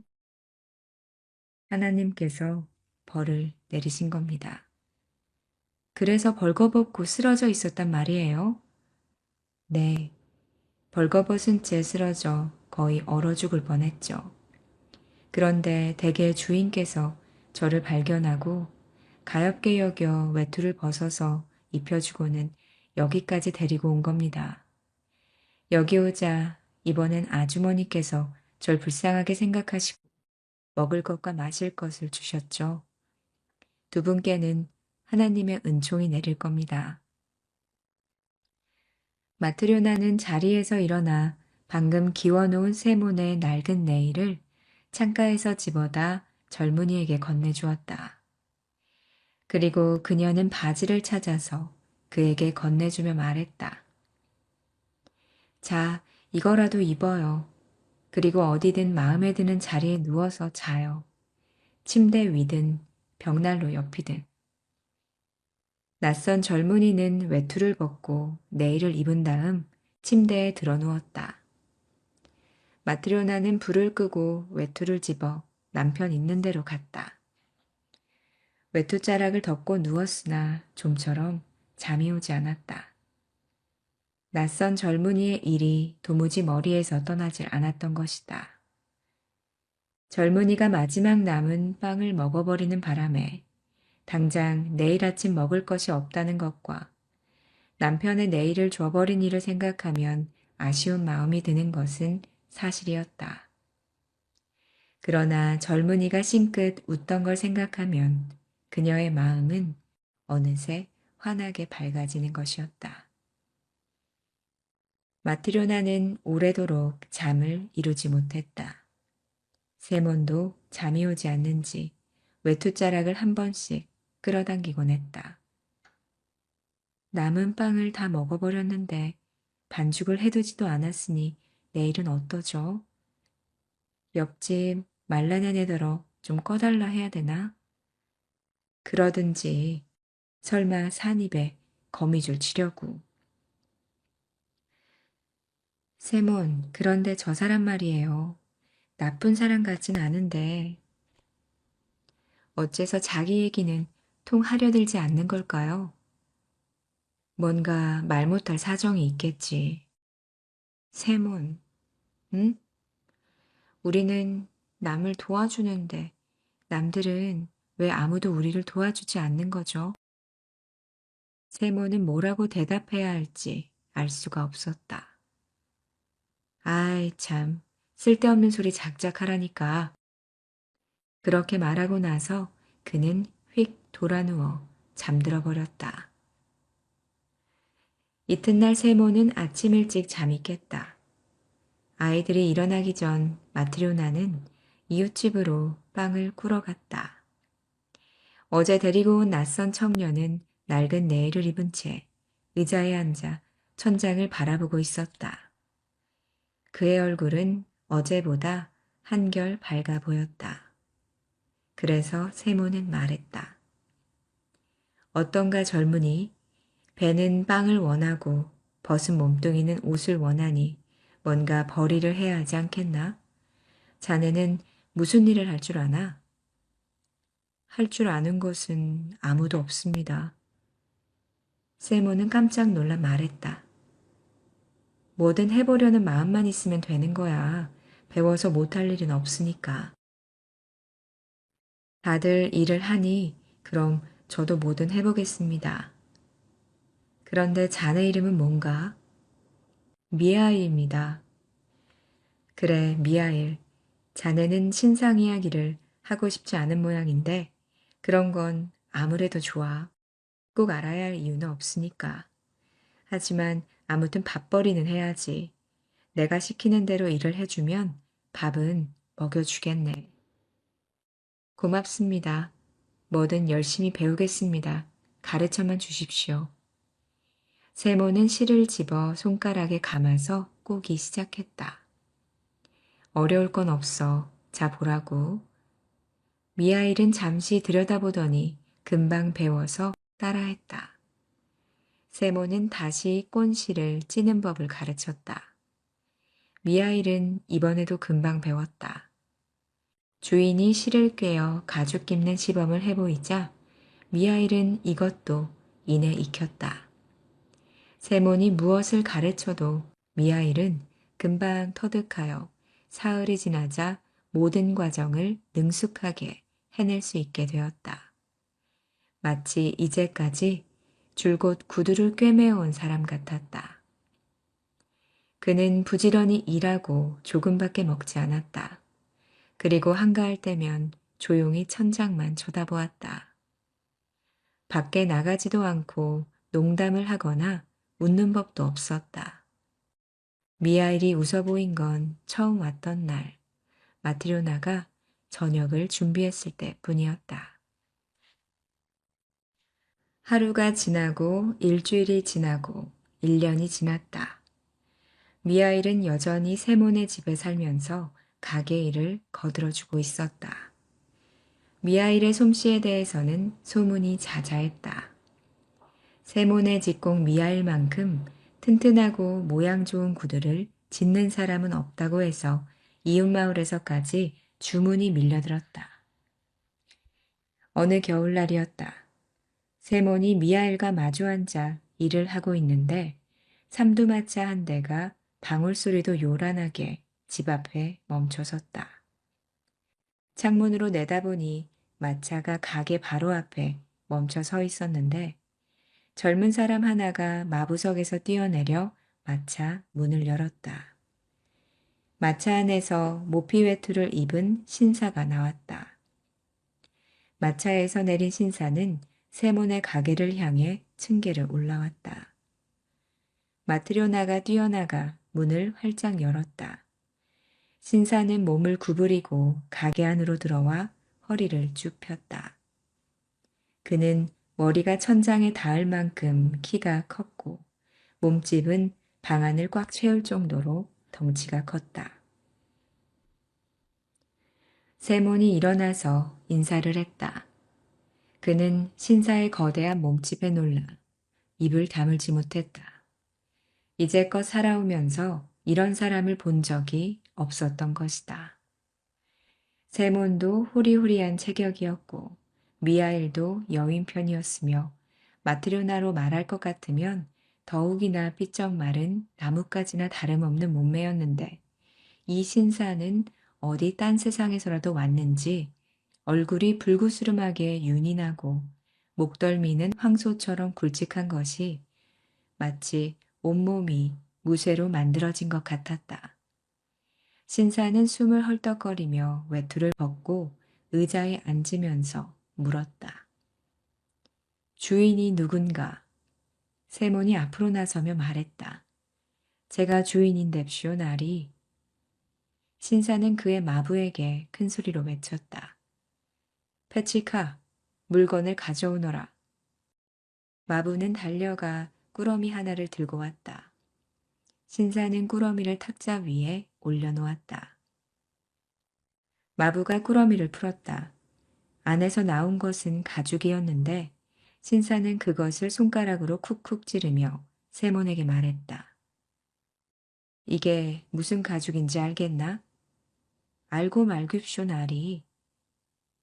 하나님께서 벌을 내리신 겁니다. 그래서 벌거벗고 쓰러져 있었단 말이에요? 네, 벌거벗은 채 쓰러져 거의 얼어 죽을 뻔했죠. 그런데 대개 주인께서 저를 발견하고 가엾게 여겨 외투를 벗어서 입혀주고는 여기까지 데리고 온 겁니다. 여기 오자 이번엔 아주머니께서 절 불쌍하게 생각하시고 먹을 것과 마실 것을 주셨죠. 두 분께는 하나님의 은총이 내릴 겁니다. 마트리오나는 자리에서 일어나 방금 기워놓은 세몬의 낡은 네일을 창가에서 집어다 젊은이에게 건네주었다. 그리고 그녀는 바지를 찾아서 그에게 건네주며 말했다. 자, 이거라도 입어요. 그리고 어디든 마음에 드는 자리에 누워서 자요. 침대 위든 벽난로 옆이든. 낯선 젊은이는 외투를 벗고 네일을 입은 다음 침대에 드러 누웠다. 마트리오나는 불을 끄고 외투를 집어 남편 있는 데로 갔다. 외투자락을 덮고 누웠으나 좀처럼 잠이 오지 않았다. 낯선 젊은이의 일이 도무지 머리에서 떠나질 않았던 것이다. 젊은이가 마지막 남은 빵을 먹어버리는 바람에 당장 내일 아침 먹을 것이 없다는 것과 남편의 내일을 줘버린 일을 생각하면 아쉬운 마음이 드는 것은 사실이었다. 그러나 젊은이가 싱긋 웃던 걸 생각하면 그녀의 마음은 어느새 환하게 밝아지는 것이었다. 마트리오나는 오래도록 잠을 이루지 못했다. 세몬도 잠이 오지 않는지 외투자락을 한 번씩 끌어당기곤 했다. 남은 빵을 다 먹어버렸는데 반죽을 해두지도 않았으니 내일은 어떠죠? 옆집 말라냐 애더러 좀 꺼달라 해야 되나? 그러든지 설마 산입에 거미줄 치려고. 세몬, 그런데 저 사람 말이에요. 나쁜 사람 같진 않은데 어째서 자기 얘기는 통 하려들지 않는 걸까요? 뭔가 말 못할 사정이 있겠지. 세몬, 응? 우리는 남을 도와주는데 남들은 왜 아무도 우리를 도와주지 않는 거죠? 세모는 뭐라고 대답해야 할지 알 수가 없었다. 아이 참, 쓸데없는 소리 작작 하라니까. 그렇게 말하고 나서 그는 휙 돌아누워 잠들어 버렸다. 이튿날 세모는 아침 일찍 잠이 깼다. 아이들이 일어나기 전 마트리오나는 이웃집으로 빵을 꾸러 갔다. 어제 데리고 온 낯선 청년은 낡은 내의를 입은 채 의자에 앉아 천장을 바라보고 있었다. 그의 얼굴은 어제보다 한결 밝아 보였다. 그래서 세모는 말했다. 어떤가 젊은이, 배는 빵을 원하고 벗은 몸뚱이는 옷을 원하니 뭔가 벌이를 해야 하지 않겠나? 자네는 무슨 일을 할 줄 아나? 할 줄 아는 것은 아무도 없습니다. 세모는 깜짝 놀라 말했다. 뭐든 해보려는 마음만 있으면 되는 거야. 배워서 못할 일은 없으니까. 다들 일을 하니 그럼 저도 뭐든 해보겠습니다. 그런데 자네 이름은 뭔가? 미하일입니다. 그래, 미하일. 자네는 신상 이야기를 하고 싶지 않은 모양인데 그런 건 아무래도 좋아. 꼭 알아야 할 이유는 없으니까. 하지만 아무튼 밥벌이는 해야지. 내가 시키는 대로 일을 해주면 밥은 먹여주겠네. 고맙습니다. 뭐든 열심히 배우겠습니다. 가르쳐만 주십시오. 세모는 실을 집어 손가락에 감아서 꼬기 시작했다. 어려울 건 없어. 자 보라고. 미하일은 잠시 들여다보더니 금방 배워서 따라했다. 세모는 다시 꼰실을 찌는 법을 가르쳤다. 미하일은 이번에도 금방 배웠다. 주인이 실을 꿰어 가죽 깁는 시범을 해보이자 미하일은 이것도 이내 익혔다. 세몬이 무엇을 가르쳐도 미하일은 금방 터득하여 사흘이 지나자 모든 과정을 능숙하게 해낼 수 있게 되었다. 마치 이제까지 줄곧 구두를 꿰매어온 사람 같았다. 그는 부지런히 일하고 조금밖에 먹지 않았다. 그리고 한가할 때면 조용히 천장만 쳐다보았다. 밖에 나가지도 않고 농담을 하거나 웃는 법도 없었다. 미하일이 웃어 보인 건 처음 왔던 날, 마트리오나가 저녁을 준비했을 때뿐이었다. 하루가 지나고 일주일이 지나고 1년이 지났다. 미하일은 여전히 세몬의 집에 살면서 가게 일을 거들어주고 있었다. 미하일의 솜씨에 대해서는 소문이 자자했다. 세몬의 직공 미하일만큼 튼튼하고 모양 좋은 구두를 짓는 사람은 없다고 해서 이웃마을에서까지 주문이 밀려들었다. 어느 겨울날이었다. 세몬이 미하일과 마주 앉아 일을 하고 있는데 삼두마차 한 대가 방울소리도 요란하게 집 앞에 멈춰섰다. 창문으로 내다보니 마차가 가게 바로 앞에 멈춰 서 있었는데 젊은 사람 하나가 마부석에서 뛰어내려 마차 문을 열었다. 마차 안에서 모피 외투를 입은 신사가 나왔다. 마차에서 내린 신사는 세몬의 가게를 향해 층계를 올라왔다. 마트리오나가 뛰어나가 문을 활짝 열었다. 신사는 몸을 구부리고 가게 안으로 들어와 허리를 쭉 폈다. 그는 머리가 천장에 닿을 만큼 키가 컸고 몸집은 방 안을 꽉 채울 정도로 덩치가 컸다. 세몬이 일어나서 인사를 했다. 그는 신사의 거대한 몸집에 놀라 입을 다물지 못했다. 이제껏 살아오면서 이런 사람을 본 적이 없었던 것이다. 세몬도 호리호리한 체격이었고 미하일도 여인 편이었으며 마트료나로 말할 것 같으면 더욱이나 삐쩍 마른 나뭇가지나 다름없는 몸매였는데 이 신사는 어디 딴 세상에서라도 왔는지 얼굴이 불구스름하게 윤이 나고 목덜미는 황소처럼 굵직한 것이 마치 온몸이 무쇠로 만들어진 것 같았다. 신사는 숨을 헐떡거리며 외투를 벗고 의자에 앉으면서 물었다. 주인이 누군가? 세몬이 앞으로 나서며 말했다. 제가 주인인뎁쇼, 나리. 신사는 그의 마부에게 큰 소리로 외쳤다. 페치카, 물건을 가져오너라. 마부는 달려가 꾸러미 하나를 들고 왔다. 신사는 꾸러미를 탁자 위에 올려놓았다. 마부가 꾸러미를 풀었다. 안에서 나온 것은 가죽이었는데 신사는 그것을 손가락으로 쿡쿡 찌르며 세몬에게 말했다. 이게 무슨 가죽인지 알겠나? 알고 말깁쇼, 나리.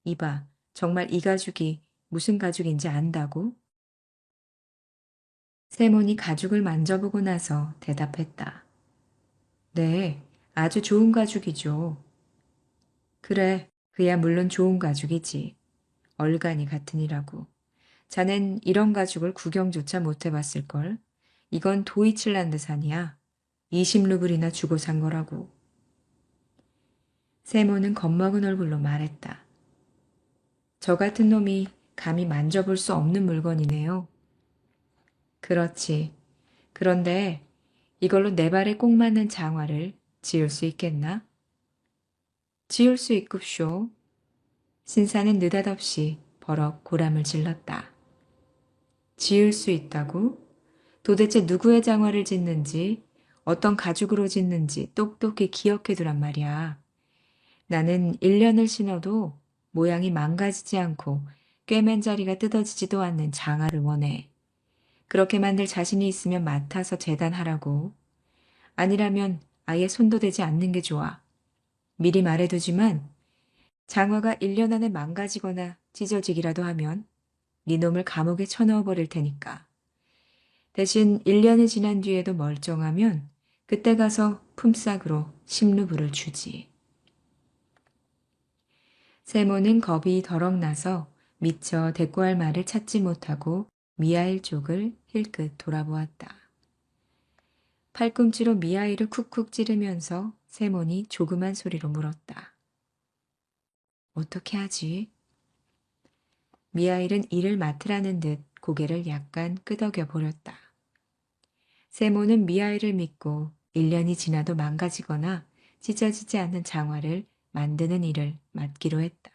이봐, 정말 이 가죽이 무슨 가죽인지 안다고? 세몬이 가죽을 만져보고 나서 대답했다. 네, 아주 좋은 가죽이죠. 그래, 그야 물론 좋은 가죽이지. 얼간이 같으니라고. 자넨 이런 가죽을 구경조차 못 해봤을걸. 이건 도이칠란드산이야. 20루블이나 주고 산 거라고. 세모는 겁먹은 얼굴로 말했다. 저 같은 놈이 감히 만져볼 수 없는 물건이네요. 그렇지. 그런데 이걸로 내 발에 꼭 맞는 장화를 지을 수 있겠나? 지을 수 있급쇼. 신사는 느닷없이 버럭 고람을 질렀다. 지을 수 있다고? 도대체 누구의 장화를 짓는지, 어떤 가죽으로 짓는지 똑똑히 기억해두란 말이야. 나는 1년을 신어도 모양이 망가지지 않고 꿰맨 자리가 뜯어지지도 않는 장화를 원해. 그렇게 만들 자신이 있으면 맡아서 재단하라고. 아니라면 아예 손도 대지 않는 게 좋아. 미리 말해두지만 장화가 1년 안에 망가지거나 찢어지기라도 하면 네 놈을 감옥에 쳐넣어 버릴 테니까. 대신 1년이 지난 뒤에도 멀쩡하면 그때 가서 품삯으로 10루블을 주지. 세모는 겁이 덜컥 나서 미처 대꾸할 말을 찾지 못하고 미하일 쪽을 힐끗 돌아보았다. 팔꿈치로 미하일을 쿡쿡 찌르면서 세몬이 조그만 소리로 물었다. 어떻게 하지? 미하일은 일을 맡으라는 듯 고개를 약간 끄덕여 보렸다. 세모는 미하일을 믿고 1년이 지나도 망가지거나 찢어지지 않는 장화를 만드는 일을 맡기로 했다.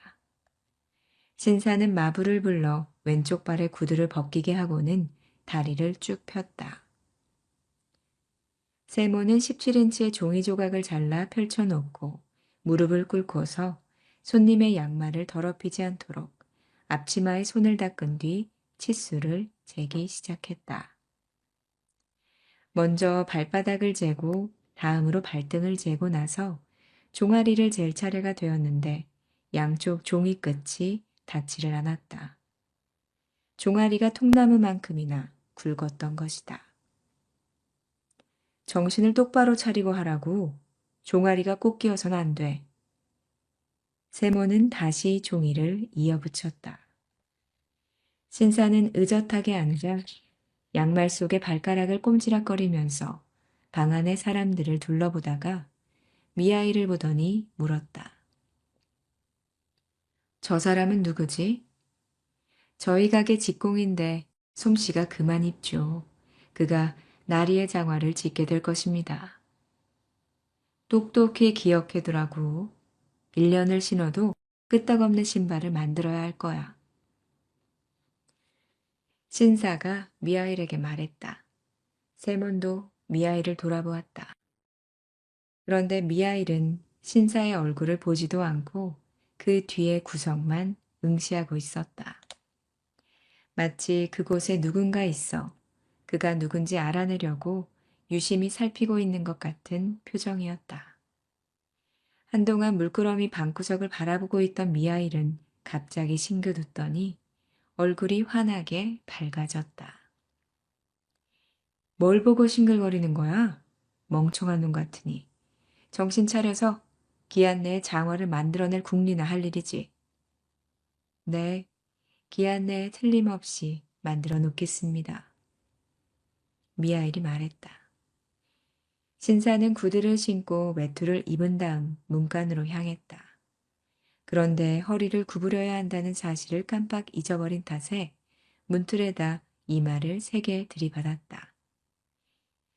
신사는 마부를 불러 왼쪽 발에 구두를 벗기게 하고는 다리를 쭉 폈다. 세모는 17인치의 종이 조각을 잘라 펼쳐놓고 무릎을 꿇고서 손님의 양말을 더럽히지 않도록 앞치마에 손을 닦은 뒤 치수를 재기 시작했다. 먼저 발바닥을 재고 다음으로 발등을 재고 나서 종아리를 잴 차례가 되었는데 양쪽 종이 끝이 닿지를 않았다. 종아리가 통나무만큼이나 굵었던 것이다. 정신을 똑바로 차리고 하라고. 종아리가 꼭 끼어서는 안 돼. 세모는 다시 종이를 이어붙였다. 신사는 의젓하게 앉아 양말 속에 발가락을 꼼지락거리면서 방 안의 사람들을 둘러보다가 미아이를 보더니 물었다. 저 사람은 누구지? 저희 가게 직공인데 솜씨가 그만 입죠. 그가 나리의 장화를 짓게 될 것입니다. 똑똑히 기억해두라고. 1년을 신어도 끄떡없는 신발을 만들어야 할 거야. 신사가 미하일에게 말했다. 세몬도 미하일을 돌아보았다. 그런데 미하일은 신사의 얼굴을 보지도 않고 그 뒤의 구석만 응시하고 있었다. 마치 그곳에 누군가 있어 그가 누군지 알아내려고 유심히 살피고 있는 것 같은 표정이었다. 한동안 물끄러미 방구석을 바라보고 있던 미하일은 갑자기 싱긋웃더니 얼굴이 환하게 밝아졌다. 뭘 보고 싱글거리는 거야? 멍청한 놈 같으니. 정신 차려서 기한 내에 장어를 만들어낼 궁리나 할 일이지. 네, 기한 내에 틀림없이 만들어 놓겠습니다. 미하일이 말했다. 신사는 구두를 신고 외투를 입은 다음 문간으로 향했다. 그런데 허리를 구부려야 한다는 사실을 깜빡 잊어버린 탓에 문틀에다 이마를 세게 들이받았다.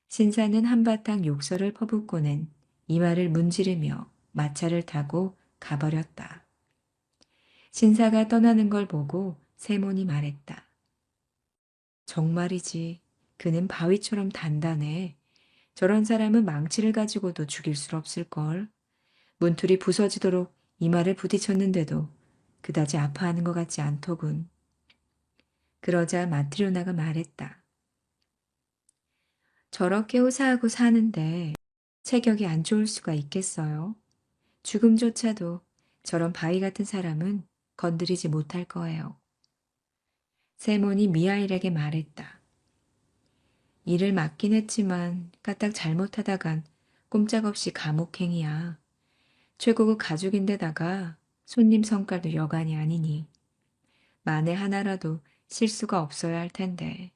신사는 한바탕 욕설을 퍼붓고는 이마를 문지르며 마차를 타고 가버렸다. 신사가 떠나는 걸 보고 세몬이 말했다. 정말이지. 그는 바위처럼 단단해. 저런 사람은 망치를 가지고도 죽일 수 없을걸. 문틀이 부서지도록 이마를 부딪혔는데도 그다지 아파하는 것 같지 않더군. 그러자 마트리오나가 말했다. 저렇게 호사하고 사는데 체격이 안 좋을 수가 있겠어요? 죽음조차도 저런 바위 같은 사람은 건드리지 못할 거예요. 세몬이 미하일에게 말했다. 일을 맡긴 했지만 까딱 잘못하다간 꼼짝없이 감옥행이야. 최고급 가죽인데다가 손님 성깔도 여간이 아니니 만에 하나라도 실수가 없어야 할 텐데.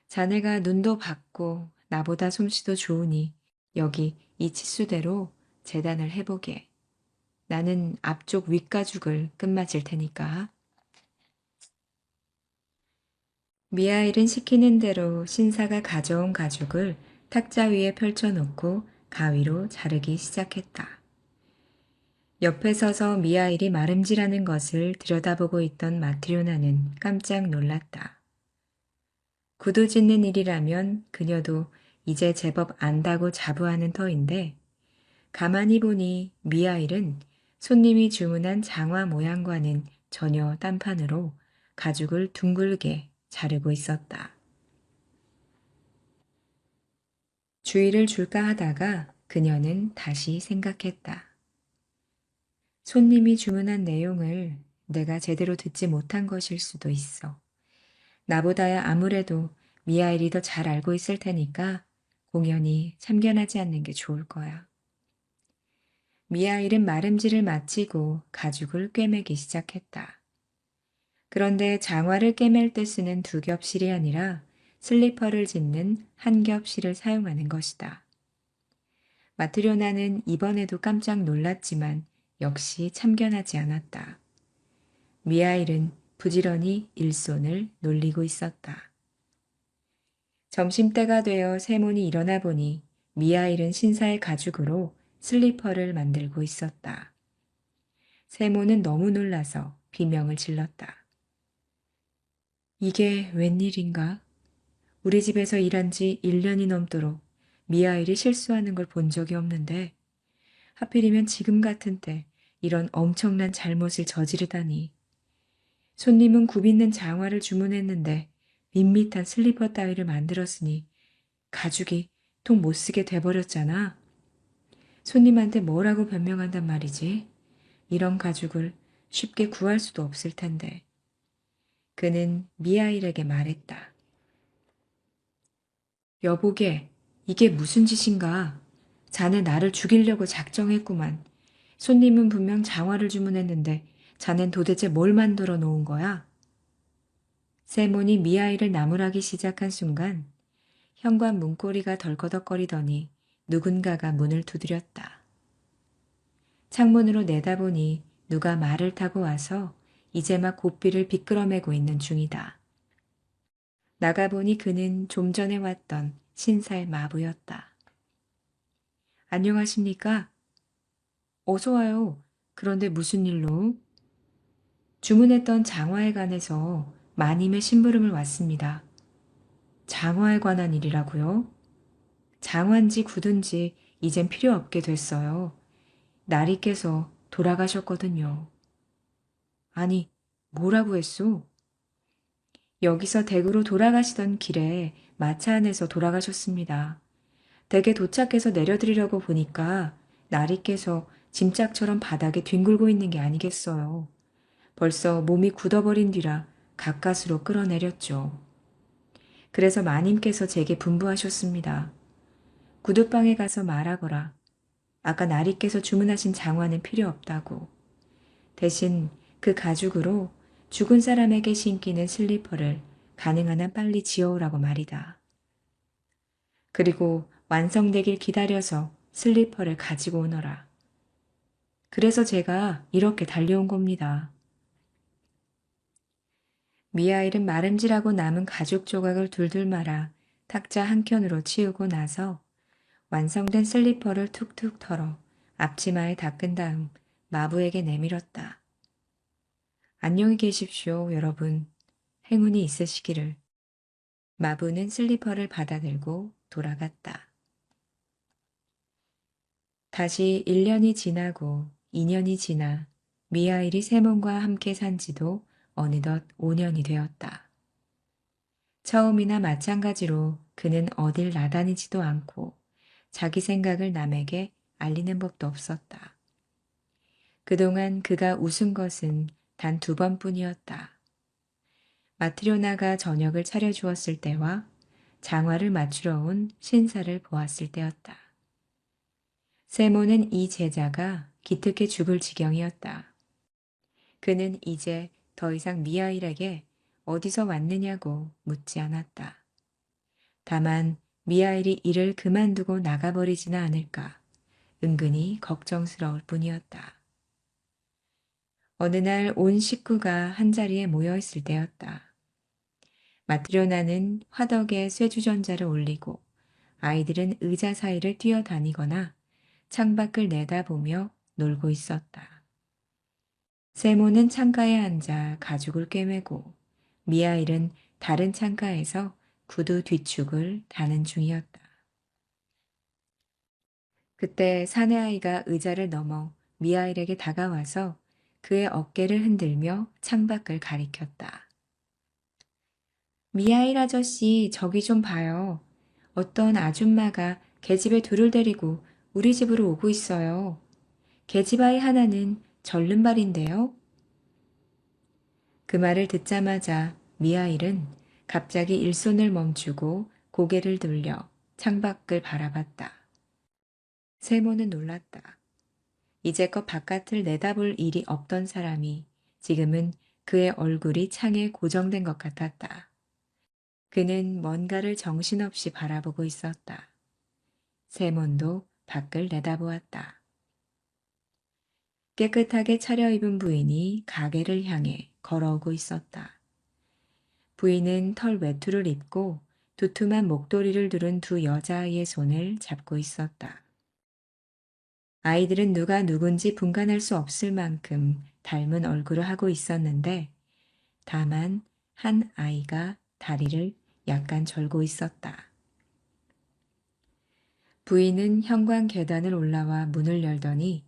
자네가 눈도 밝고 나보다 솜씨도 좋으니 여기 이 치수대로 재단을 해보게. 나는 앞쪽 윗가죽을 끝마칠 테니까. 미하일은 시키는 대로 신사가 가져온 가죽을 탁자 위에 펼쳐놓고 가위로 자르기 시작했다. 옆에 서서 미하일이 마름질하는 것을 들여다보고 있던 마트리오나는 깜짝 놀랐다. 구두 짓는 일이라면 그녀도 이제 제법 안다고 자부하는 터인데 가만히 보니 미하일은 손님이 주문한 장화 모양과는 전혀 딴판으로 가죽을 둥글게 자르고 있었다. 주의를 줄까 하다가 그녀는 다시 생각했다. 손님이 주문한 내용을 내가 제대로 듣지 못한 것일 수도 있어. 나보다야 아무래도 미하일이 더 잘 알고 있을 테니까 공연히 참견하지 않는 게 좋을 거야. 미하일은 마름질을 마치고 가죽을 꿰매기 시작했다. 그런데 장화를 꿰맬 때 쓰는 두 겹실이 아니라 슬리퍼를 짓는 한 겹실을 사용하는 것이다. 마트리오나는 이번에도 깜짝 놀랐지만 역시 참견하지 않았다. 미하일은 부지런히 일손을 놀리고 있었다. 점심때가 되어 세몬이 일어나 보니 미하일은 신사의 가죽으로 슬리퍼를 만들고 있었다. 세몬은 너무 놀라서 비명을 질렀다. 이게 웬일인가? 우리 집에서 일한 지 1년이 넘도록 미하일이 실수하는 걸 본 적이 없는데 하필이면 지금 같은 때 이런 엄청난 잘못을 저지르다니. 손님은 굽있는 장화를 주문했는데 밋밋한 슬리퍼 따위를 만들었으니 가죽이 통 못 쓰게 돼버렸잖아. 손님한테 뭐라고 변명한단 말이지? 이런 가죽을 쉽게 구할 수도 없을 텐데. 그는 미하일에게 말했다. 여보게, 이게 무슨 짓인가? 자네 나를 죽이려고 작정했구만. 손님은 분명 장화를 주문했는데 자넨 도대체 뭘 만들어 놓은 거야? 세몬이 미하일을 나무라기 시작한 순간 현관 문고리가 덜커덕거리더니 누군가가 문을 두드렸다. 창문으로 내다보니 누가 말을 타고 와서 이제 막 고삐를 비끄러매고 있는 중이다. 나가보니 그는 좀 전에 왔던 신사의 마부였다. 안녕하십니까? 어서 와요. 그런데 무슨 일로? 주문했던 장화에 관해서 마님의 심부름을 왔습니다. 장화에 관한 일이라고요? 장화인지 구든지 이젠 필요 없게 됐어요. 나리께서 돌아가셨거든요. 아니, 뭐라고 했소? 여기서 댁으로 돌아가시던 길에 마차 안에서 돌아가셨습니다. 댁에 도착해서 내려드리려고 보니까 나리께서 짐짝처럼 바닥에 뒹굴고 있는 게 아니겠어요. 벌써 몸이 굳어버린 뒤라 가까스로 끌어내렸죠. 그래서 마님께서 제게 분부하셨습니다. 구두방에 가서 말하거라. 아까 나리께서 주문하신 장화는 필요 없다고. 대신 그 가죽으로 죽은 사람에게 신기는 슬리퍼를 가능한 한 빨리 지어오라고 말이다. 그리고 완성되길 기다려서 슬리퍼를 가지고 오너라. 그래서 제가 이렇게 달려온 겁니다. 미아일은 마름질하고 남은 가죽 조각을 둘둘 말아 탁자 한켠으로 치우고 나서 완성된 슬리퍼를 툭툭 털어 앞치마에 닦은 다음 마부에게 내밀었다. 안녕히 계십시오, 여러분. 행운이 있으시기를. 마부는 슬리퍼를 받아들고 돌아갔다. 다시 1년이 지나고 2년이 지나 미하일이 세몬과 함께 산 지도 어느덧 5년이 되었다. 처음이나 마찬가지로 그는 어딜 나다니지도 않고 자기 생각을 남에게 알리는 법도 없었다. 그동안 그가 웃은 것은 단 2번뿐이었다. 마트리오나가 저녁을 차려주었을 때와 장화를 맞추러 온 신사를 보았을 때였다. 세모는 이 제자가 기특해 죽을 지경이었다. 그는 이제 더 이상 미하일에게 어디서 왔느냐고 묻지 않았다. 다만 미하일이 일을 그만두고 나가버리지는 않을까 은근히 걱정스러울 뿐이었다. 어느 날 온 식구가 한자리에 모여 있을 때였다. 마트리오나는 화덕에 쇠주전자를 올리고 아이들은 의자 사이를 뛰어다니거나 창밖을 내다보며 놀고 있었다. 세모는 창가에 앉아 가죽을 꿰매고 미하일은 다른 창가에서 구두 뒤축을 다는 중이었다. 그때 사내아이가 의자를 넘어 미하일에게 다가와서 그의 어깨를 흔들며 창밖을 가리켰다. 미하일 아저씨, 저기 좀 봐요. 어떤 아줌마가 계집애 둘을 데리고 우리 집으로 오고 있어요. 계집아이 하나는 절름발인데요. 그 말을 듣자마자 미하일은 갑자기 일손을 멈추고 고개를 돌려 창밖을 바라봤다. 세모는 놀랐다. 이제껏 바깥을 내다볼 일이 없던 사람이 지금은 그의 얼굴이 창에 고정된 것 같았다. 그는 뭔가를 정신없이 바라보고 있었다. 세몬도 밖을 내다보았다. 깨끗하게 차려입은 부인이 가게를 향해 걸어오고 있었다. 부인은 털 외투를 입고 두툼한 목도리를 두른 2여자아이의 손을 잡고 있었다. 아이들은 누가 누군지 분간할 수 없을 만큼 닮은 얼굴을 하고 있었는데 다만 한 아이가 다리를 약간 절고 있었다. 부인은 현관 계단을 올라와 문을 열더니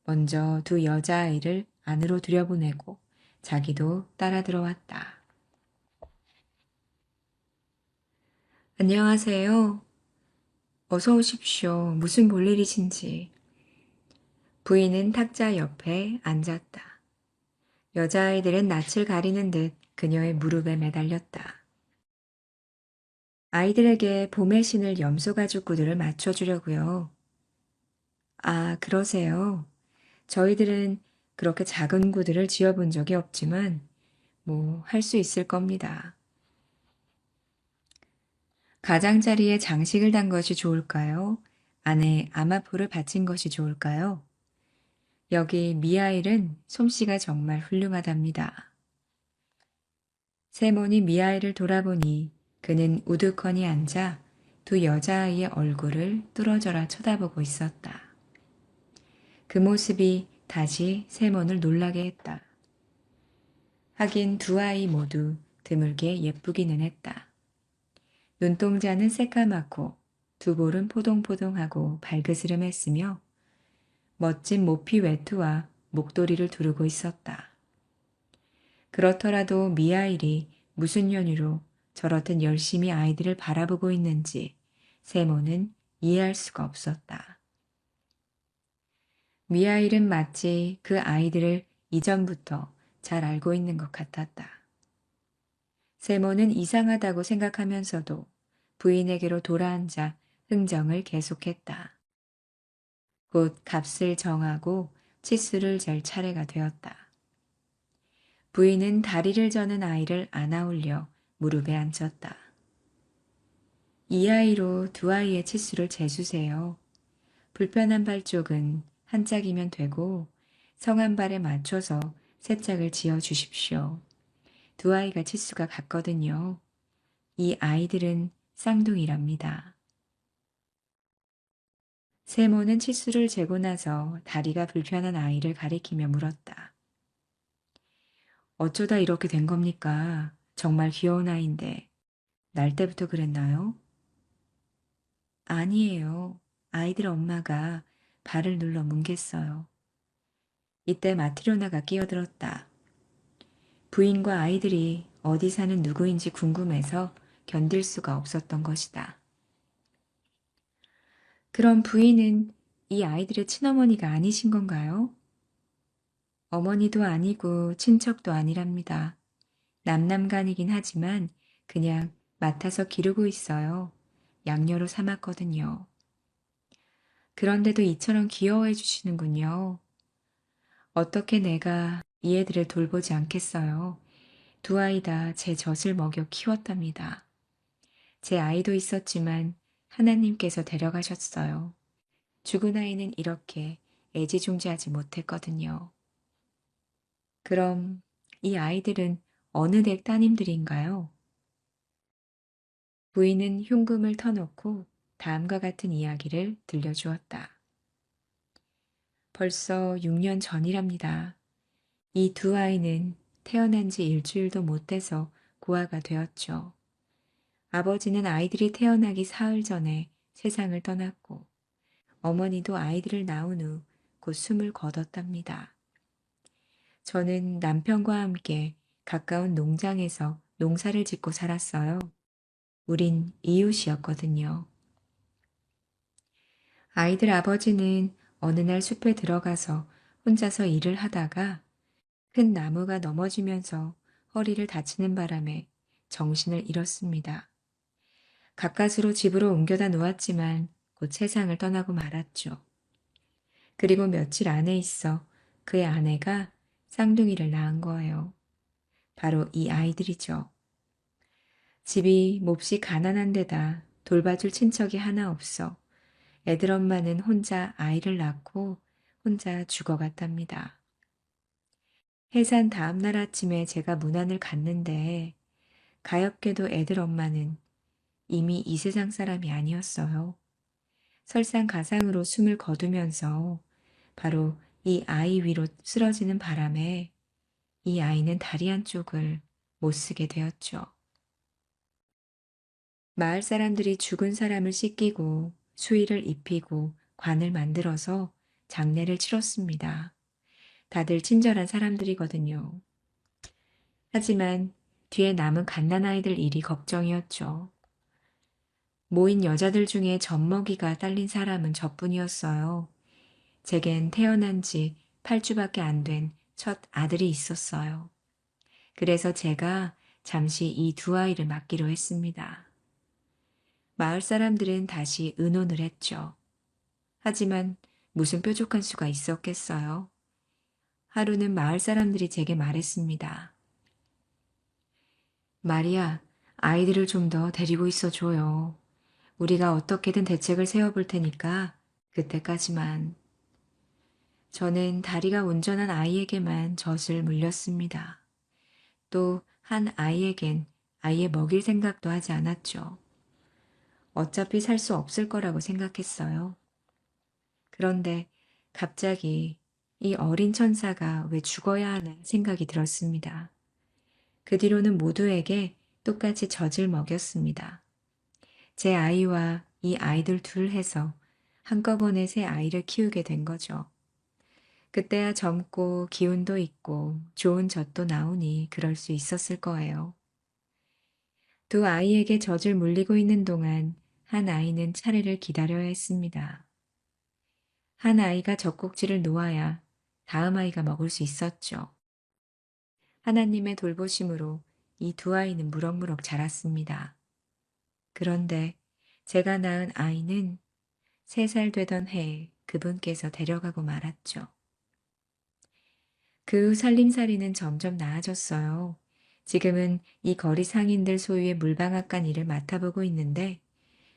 먼저 2여자아이를 안으로 들여보내고 자기도 따라 들어왔다. 안녕하세요. 어서 오십시오. 무슨 볼일이신지. 부인은 탁자 옆에 앉았다. 여자아이들은 낯을 가리는 듯 그녀의 무릎에 매달렸다. 아이들에게 봄에 신을 염소가죽 구두를 맞춰주려고요. 아, 그러세요. 저희들은 그렇게 작은 구두를 지어본 적이 없지만 뭐 할 수 있을 겁니다. 가장자리에 장식을 단 것이 좋을까요? 안에 아마포를 받친 것이 좋을까요? 여기 미하일은 솜씨가 정말 훌륭하답니다. 세몬이 미하일을 돌아보니 그는 우두커니 앉아 두 여자아이의 얼굴을 뚫어져라 쳐다보고 있었다. 그 모습이 다시 세몬을 놀라게 했다. 하긴 두 아이 모두 드물게 예쁘기는 했다. 눈동자는 새까맣고 두 볼은 포동포동하고 발그스름했으며 멋진 모피 외투와 목도리를 두르고 있었다. 그렇더라도 미하일이 무슨 연유로 저렇듯 열심히 아이들을 바라보고 있는지 세모는 이해할 수가 없었다. 미하일은 마치 그 아이들을 이전부터 잘 알고 있는 것 같았다. 세모는 이상하다고 생각하면서도 부인에게로 돌아앉아 흥정을 계속했다. 곧 값을 정하고 치수를 잴 차례가 되었다. 부인은 다리를 저는 아이를 안아 올려 무릎에 앉혔다. 이 아이로 두 아이의 치수를 재주세요. 불편한 발 쪽은 한 짝이면 되고 성한 발에 맞춰서 세 짝을 지어 주십시오. 두 아이가 치수가 같거든요. 이 아이들은 쌍둥이랍니다. 세모는 치수를 재고 나서 다리가 불편한 아이를 가리키며 물었다. 어쩌다 이렇게 된 겁니까? 정말 귀여운 아이인데. 날 때부터 그랬나요? 아니에요. 아이들 엄마가 발을 눌러 뭉갰어요. 이때 마트리오나가 끼어들었다. 부인과 아이들이 어디 사는 누구인지 궁금해서 견딜 수가 없었던 것이다. 그럼 부인은 이 아이들의 친어머니가 아니신 건가요? 어머니도 아니고 친척도 아니랍니다. 남남간이긴 하지만 그냥 맡아서 기르고 있어요. 양녀로 삼았거든요. 그런데도 이처럼 귀여워해 주시는군요. 어떻게 내가 이 애들을 돌보지 않겠어요. 두 아이 다 제 젖을 먹여 키웠답니다. 제 아이도 있었지만 하나님께서 데려가셨어요. 죽은 아이는 이렇게 애지중지하지 못했거든요. 그럼 이 아이들은 어느 댁 따님들인가요? 부인은 흉금을 터놓고 다음과 같은 이야기를 들려주었다. 벌써 6년 전이랍니다. 이 두 아이는 태어난 지 일주일도 못 돼서 고아가 되었죠. 아버지는 아이들이 태어나기 사흘 전에 세상을 떠났고 어머니도 아이들을 낳은 후 곧 숨을 거뒀답니다. 저는 남편과 함께 가까운 농장에서 농사를 짓고 살았어요. 우린 이웃이었거든요. 아이들 아버지는 어느 날 숲에 들어가서 혼자서 일을 하다가 큰 나무가 넘어지면서 허리를 다치는 바람에 정신을 잃었습니다. 가까스로 집으로 옮겨다 놓았지만 곧 세상을 떠나고 말았죠. 그리고 며칠 안에 있어 그의 아내가 쌍둥이를 낳은 거예요. 바로 이 아이들이죠. 집이 몹시 가난한 데다 돌봐줄 친척이 하나 없어 애들 엄마는 혼자 아이를 낳고 혼자 죽어갔답니다. 해산 다음 날 아침에 제가 문안을 갔는데 가엾게도 애들 엄마는 이미 이 세상 사람이 아니었어요. 설상가상으로 숨을 거두면서 바로 이 아이 위로 쓰러지는 바람에 이 아이는 다리 한쪽을 못 쓰게 되었죠. 마을 사람들이 죽은 사람을 씻기고 수의를 입히고 관을 만들어서 장례를 치렀습니다. 다들 친절한 사람들이거든요. 하지만 뒤에 남은 갓난아이들 일이 걱정이었죠. 모인 여자들 중에 젖먹이가 딸린 사람은 저뿐이었어요. 제겐 태어난 지 8주밖에 안 된 첫 아들이 있었어요. 그래서 제가 잠시 이 두 아이를 맡기로 했습니다. 마을 사람들은 다시 의논을 했죠. 하지만 무슨 뾰족한 수가 있었겠어요. 하루는 마을 사람들이 제게 말했습니다. 마리아, 아이들을 좀 더 데리고 있어 줘요. 우리가 어떻게든 대책을 세워볼 테니까 그때까지만. 저는 다리가 온전한 아이에게만 젖을 물렸습니다. 또 한 아이에겐 아이에 먹일 생각도 하지 않았죠. 어차피 살 수 없을 거라고 생각했어요. 그런데 갑자기 이 어린 천사가 왜 죽어야 하는 생각이 들었습니다. 그 뒤로는 모두에게 똑같이 젖을 먹였습니다. 제 아이와 이 아이들 둘 해서 한꺼번에 세 아이를 키우게 된 거죠. 그때야 젊고 기운도 있고 좋은 젖도 나오니 그럴 수 있었을 거예요. 두 아이에게 젖을 물리고 있는 동안 한 아이는 차례를 기다려야 했습니다. 한 아이가 젖꼭지를 놓아야 다음 아이가 먹을 수 있었죠. 하나님의 돌보심으로 이 두 아이는 무럭무럭 자랐습니다. 그런데 제가 낳은 아이는 3살 되던 해에 그분께서 데려가고 말았죠. 그 후 살림살이는 점점 나아졌어요. 지금은 이 거리 상인들 소유의 물방앗간 일을 맡아보고 있는데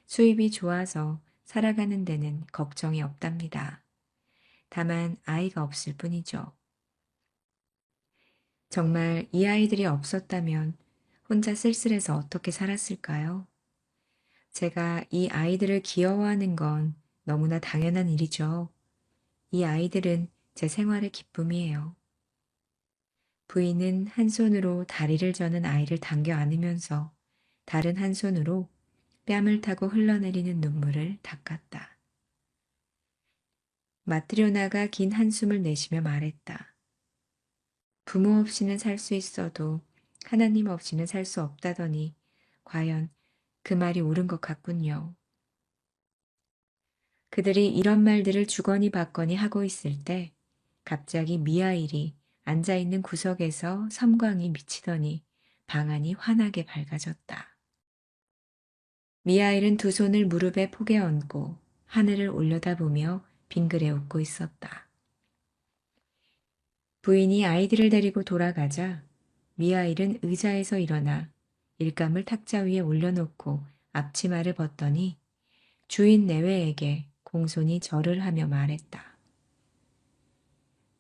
수입이 좋아서 살아가는 데는 걱정이 없답니다. 다만 아이가 없을 뿐이죠. 정말 이 아이들이 없었다면 혼자 쓸쓸해서 어떻게 살았을까요? 제가 이 아이들을 귀여워하는 건 너무나 당연한 일이죠. 이 아이들은 제 생활의 기쁨이에요. 부인은 한 손으로 다리를 저는 아이를 당겨 안으면서 다른 한 손으로 뺨을 타고 흘러내리는 눈물을 닦았다. 마트리오나가 긴 한숨을 내쉬며 말했다. 부모 없이는 살 수 있어도 하나님 없이는 살 수 없다더니 과연 그 말이 옳은 것 같군요. 그들이 이런 말들을 주거니 받거니 하고 있을 때 갑자기 미하일이 앉아있는 구석에서 섬광이 미치더니 방안이 환하게 밝아졌다. 미하일은 두 손을 무릎에 포개 얹고 하늘을 올려다보며 빙그레 웃고 있었다. 부인이 아이들을 데리고 돌아가자 미하일은 의자에서 일어나 일감을 탁자 위에 올려놓고 앞치마를 벗더니 주인 내외에게 공손히 절을 하며 말했다.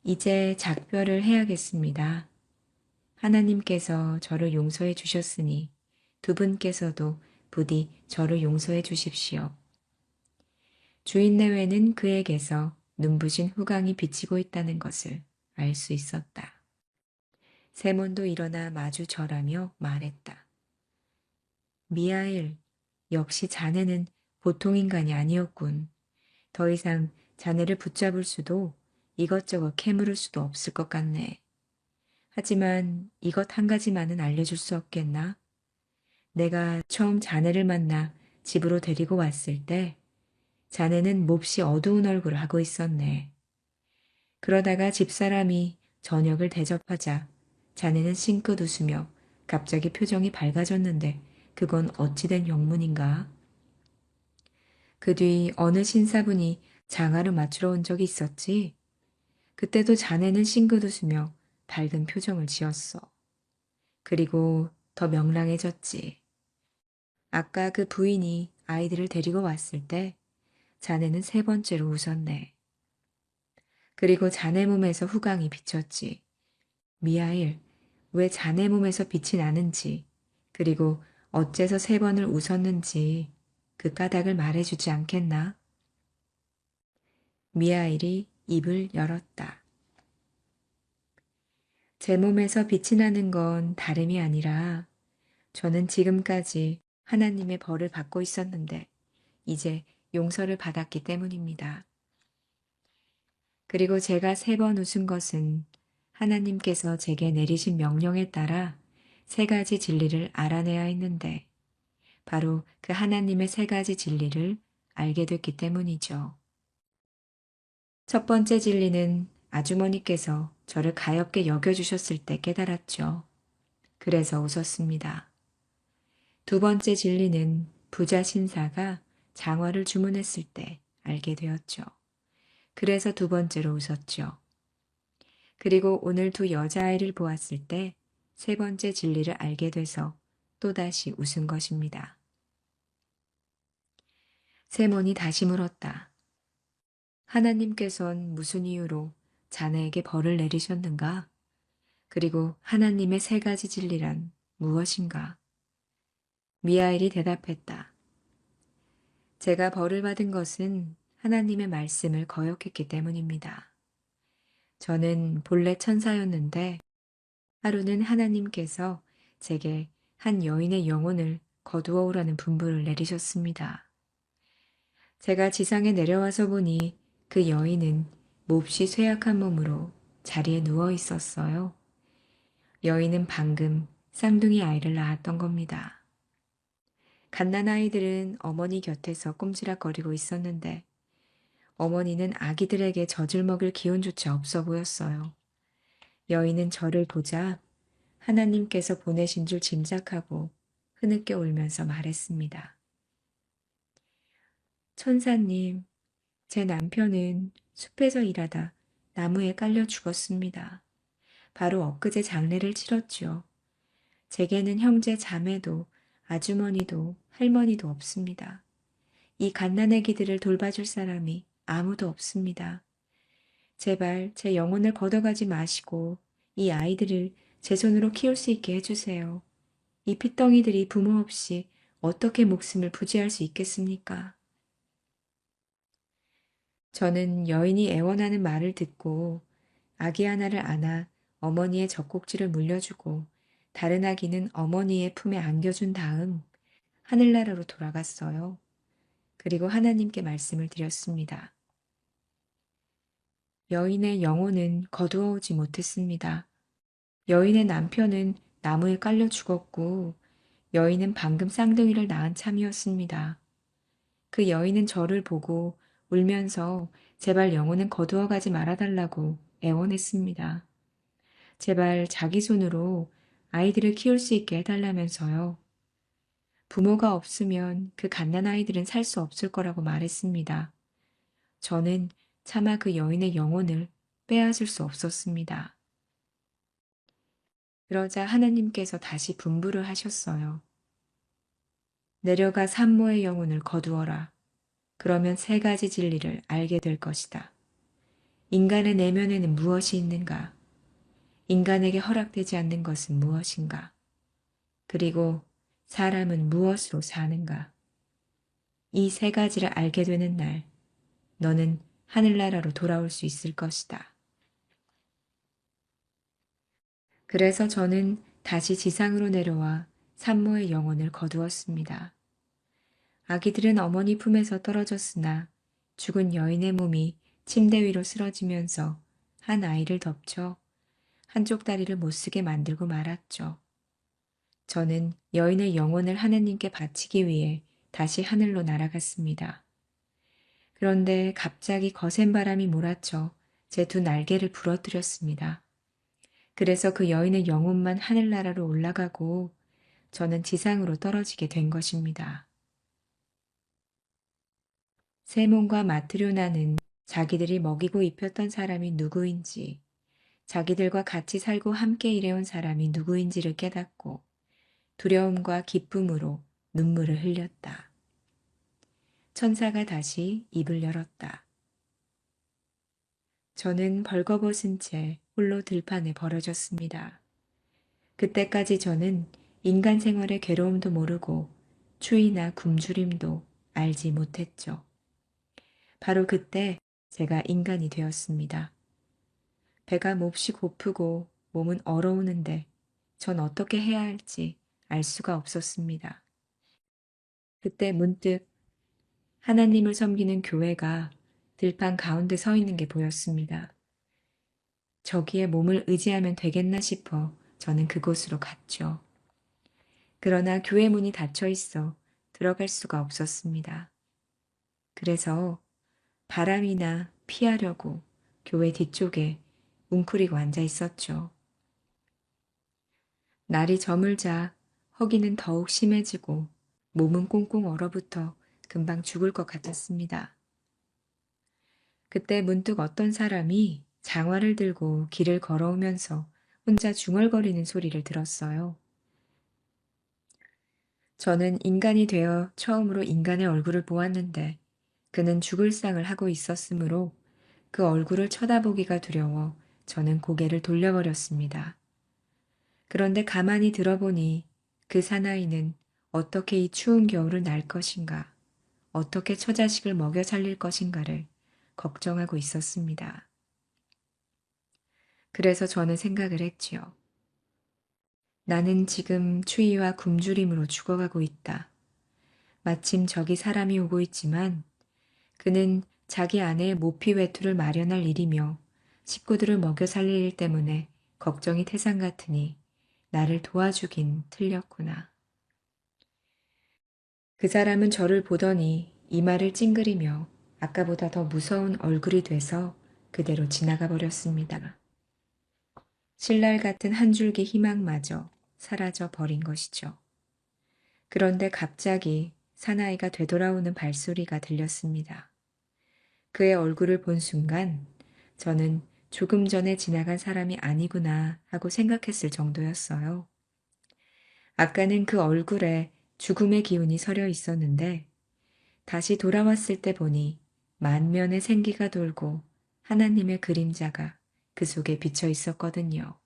이제 작별을 해야겠습니다. 하나님께서 저를 용서해 주셨으니 두 분께서도 부디 저를 용서해 주십시오. 주인 내외는 그에게서 눈부신 후광이 비치고 있다는 것을 알 수 있었다. 세몬도 일어나 마주 절하며 말했다. 미하일, 역시 자네는 보통 인간이 아니었군. 더 이상 자네를 붙잡을 수도 이것저것 캐물을 수도 없을 것 같네. 하지만 이것 한 가지만은 알려줄 수 없겠나? 내가 처음 자네를 만나 집으로 데리고 왔을 때 자네는 몹시 어두운 얼굴을 하고 있었네. 그러다가 집사람이 저녁을 대접하자 자네는 싱긋 웃으며 갑자기 표정이 밝아졌는데 그건 어찌된 영문인가? 그 뒤 어느 신사분이 장화를 맞추러 온 적이 있었지? 그때도 자네는 싱긋 웃으며 밝은 표정을 지었어. 그리고 더 명랑해졌지. 아까 그 부인이 아이들을 데리고 왔을 때 자네는 3번째로 웃었네. 그리고 자네 몸에서 후광이 비쳤지. 미하일, 왜 자네 몸에서 빛이 나는지, 그리고 어째서 3번을 웃었는지 그 까닭을 말해주지 않겠나? 미하일이 입을 열었다. 제 몸에서 빛이 나는 건 다름이 아니라 저는 지금까지 하나님의 벌을 받고 있었는데 이제 용서를 받았기 때문입니다. 그리고 제가 3번 웃은 것은 하나님께서 제게 내리신 명령에 따라 3가지 진리를 알아내야 했는데 바로 그 하나님의 3가지 진리를 알게 됐기 때문이죠. 첫 번째 진리는 아주머니께서 저를 가엾게 여겨주셨을 때 깨달았죠. 그래서 웃었습니다. 두 번째 진리는 부자 신사가 장화를 주문했을 때 알게 되었죠. 그래서 두 번째로 웃었죠. 그리고 오늘 두 여자아이를 보았을 때 3번째 진리를 알게 돼서 또다시 웃은 것입니다. 세몬이 다시 물었다. 하나님께선 무슨 이유로 자네에게 벌을 내리셨는가? 그리고 하나님의 3가지 진리란 무엇인가? 미하일이 대답했다. 제가 벌을 받은 것은 하나님의 말씀을 거역했기 때문입니다. 저는 본래 천사였는데 하루는 하나님께서 제게 한 여인의 영혼을 거두어 오라는 분부를 내리셨습니다. 제가 지상에 내려와서 보니 그 여인은 몹시 쇠약한 몸으로 자리에 누워 있었어요. 여인은 방금 쌍둥이 아이를 낳았던 겁니다. 갓난아이들은 어머니 곁에서 꼼지락거리고 있었는데 어머니는 아기들에게 젖을 먹일 기운조차 없어 보였어요. 여인은 저를 보자 하나님께서 보내신 줄 짐작하고 흐느껴 울면서 말했습니다. 천사님, 제 남편은 숲에서 일하다 나무에 깔려 죽었습니다. 바로 엊그제 장례를 치렀죠. 제게는 형제 자매도 아주머니도 할머니도 없습니다. 이 갓난아기들을 돌봐줄 사람이 아무도 없습니다. 제발 제 영혼을 걷어가지 마시고 이 아이들을 제 손으로 키울 수 있게 해주세요. 이 핏덩이들이 부모 없이 어떻게 목숨을 부지할 수 있겠습니까? 저는 여인이 애원하는 말을 듣고 아기 하나를 안아 어머니의 젖꼭지를 물려주고 다른 아기는 어머니의 품에 안겨준 다음 하늘나라로 돌아갔어요. 그리고 하나님께 말씀을 드렸습니다. 여인의 영혼은 거두어 오지 못했습니다. 여인의 남편은 나무에 깔려 죽었고 여인은 방금 쌍둥이를 낳은 참이었습니다. 그 여인은 저를 보고 울면서 제발 영혼은 거두어 가지 말아달라고 애원했습니다. 제발 자기 손으로 아이들을 키울 수 있게 해달라면서요. 부모가 없으면 그 갓난아이들은 살 수 없을 거라고 말했습니다. 저는 차마 그 여인의 영혼을 빼앗을 수 없었습니다. 그러자 하나님께서 다시 분부를 하셨어요. 내려가 산모의 영혼을 거두어라. 그러면 세 가지 진리를 알게 될 것이다. 인간의 내면에는 무엇이 있는가? 인간에게 허락되지 않는 것은 무엇인가? 그리고 사람은 무엇으로 사는가? 이 세 가지를 알게 되는 날, 너는 하늘나라로 돌아올 수 있을 것이다. 그래서 저는 다시 지상으로 내려와 산모의 영혼을 거두었습니다. 아기들은 어머니 품에서 떨어졌으나 죽은 여인의 몸이 침대 위로 쓰러지면서 한 아이를 덮쳐 한쪽 다리를 못 쓰게 만들고 말았죠. 저는 여인의 영혼을 하느님께 바치기 위해 다시 하늘로 날아갔습니다. 그런데 갑자기 거센 바람이 몰아쳐 제 두 날개를 부러뜨렸습니다. 그래서 그 여인의 영혼만 하늘나라로 올라가고 저는 지상으로 떨어지게 된 것입니다. 세몬과 마트료나는 자기들이 먹이고 입혔던 사람이 누구인지, 자기들과 같이 살고 함께 일해온 사람이 누구인지를 깨닫고 두려움과 기쁨으로 눈물을 흘렸다. 천사가 다시 입을 열었다. 저는 벌거벗은 채 홀로 들판에 버려졌습니다. 그때까지 저는 인간 생활의 괴로움도 모르고 추위나 굶주림도 알지 못했죠. 바로 그때 제가 인간이 되었습니다. 배가 몹시 고프고 몸은 얼어오는데 전 어떻게 해야 할지 알 수가 없었습니다. 그때 문득 하나님을 섬기는 교회가 들판 가운데 서 있는 게 보였습니다. 저기에 몸을 의지하면 되겠나 싶어 저는 그곳으로 갔죠. 그러나 교회 문이 닫혀 있어 들어갈 수가 없었습니다. 그래서 바람이나 피하려고 교회 뒤쪽에 웅크리고 앉아 있었죠. 날이 저물자 허기는 더욱 심해지고 몸은 꽁꽁 얼어붙어 금방 죽을 것 같았습니다. 그때 문득 어떤 사람이 장화를 들고 길을 걸어오면서 혼자 중얼거리는 소리를 들었어요. 저는 인간이 되어 처음으로 인간의 얼굴을 보았는데 그는 죽을 상을 하고 있었으므로 그 얼굴을 쳐다보기가 두려워 저는 고개를 돌려버렸습니다. 그런데 가만히 들어보니 그 사나이는 어떻게 이 추운 겨울을 날 것인가, 어떻게 처자식을 먹여 살릴 것인가를 걱정하고 있었습니다. 그래서 저는 생각을 했지요. 나는 지금 추위와 굶주림으로 죽어가고 있다. 마침 저기 사람이 오고 있지만 그는 자기 아내의 모피 외투를 마련할 일이며 식구들을 먹여 살릴 일 때문에 걱정이 태산 같으니 나를 도와주긴 틀렸구나. 그 사람은 저를 보더니 이마를 찡그리며 아까보다 더 무서운 얼굴이 돼서 그대로 지나가 버렸습니다. 신랄 같은 한 줄기 희망마저 사라져 버린 것이죠. 그런데 갑자기 사나이가 되돌아오는 발소리가 들렸습니다. 그의 얼굴을 본 순간 저는 조금 전에 지나간 사람이 아니구나 하고 생각했을 정도였어요. 아까는 그 얼굴에 죽음의 기운이 서려 있었는데 다시 돌아왔을 때 보니 만면의 생기가 돌고 하나님의 그림자가 그 속에 비쳐 있었거든요.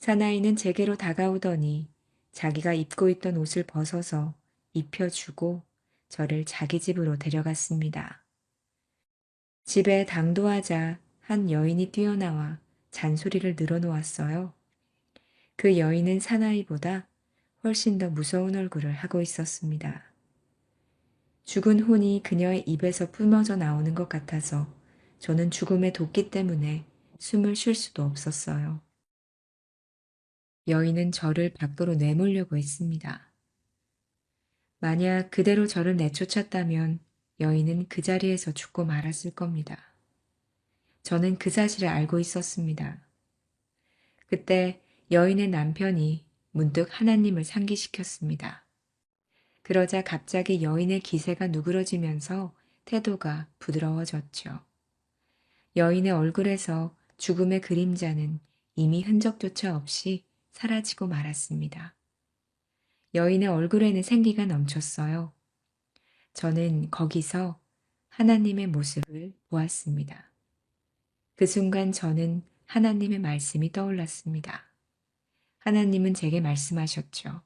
사나이는 제게로 다가오더니 자기가 입고 있던 옷을 벗어서 입혀주고 저를 자기 집으로 데려갔습니다. 집에 당도하자 한 여인이 뛰어나와 잔소리를 늘어놓았어요. 그 여인은 사나이보다 훨씬 더 무서운 얼굴을 하고 있었습니다. 죽은 혼이 그녀의 입에서 뿜어져 나오는 것 같아서 저는 죽음의 도끼 때문에 숨을 쉴 수도 없었어요. 여인은 저를 밖으로 내몰려고 했습니다. 만약 그대로 저를 내쫓았다면 여인은 그 자리에서 죽고 말았을 겁니다. 저는 그 사실을 알고 있었습니다. 그때 여인의 남편이 문득 하나님을 상기시켰습니다. 그러자 갑자기 여인의 기세가 누그러지면서 태도가 부드러워졌죠. 여인의 얼굴에서 죽음의 그림자는 이미 흔적조차 없이 사라지고 말았습니다. 여인의 얼굴에는 생기가 넘쳤어요. 저는 거기서 하나님의 모습을 보았습니다. 그 순간 저는 하나님의 말씀이 떠올랐습니다. 하나님은 제게 말씀하셨죠.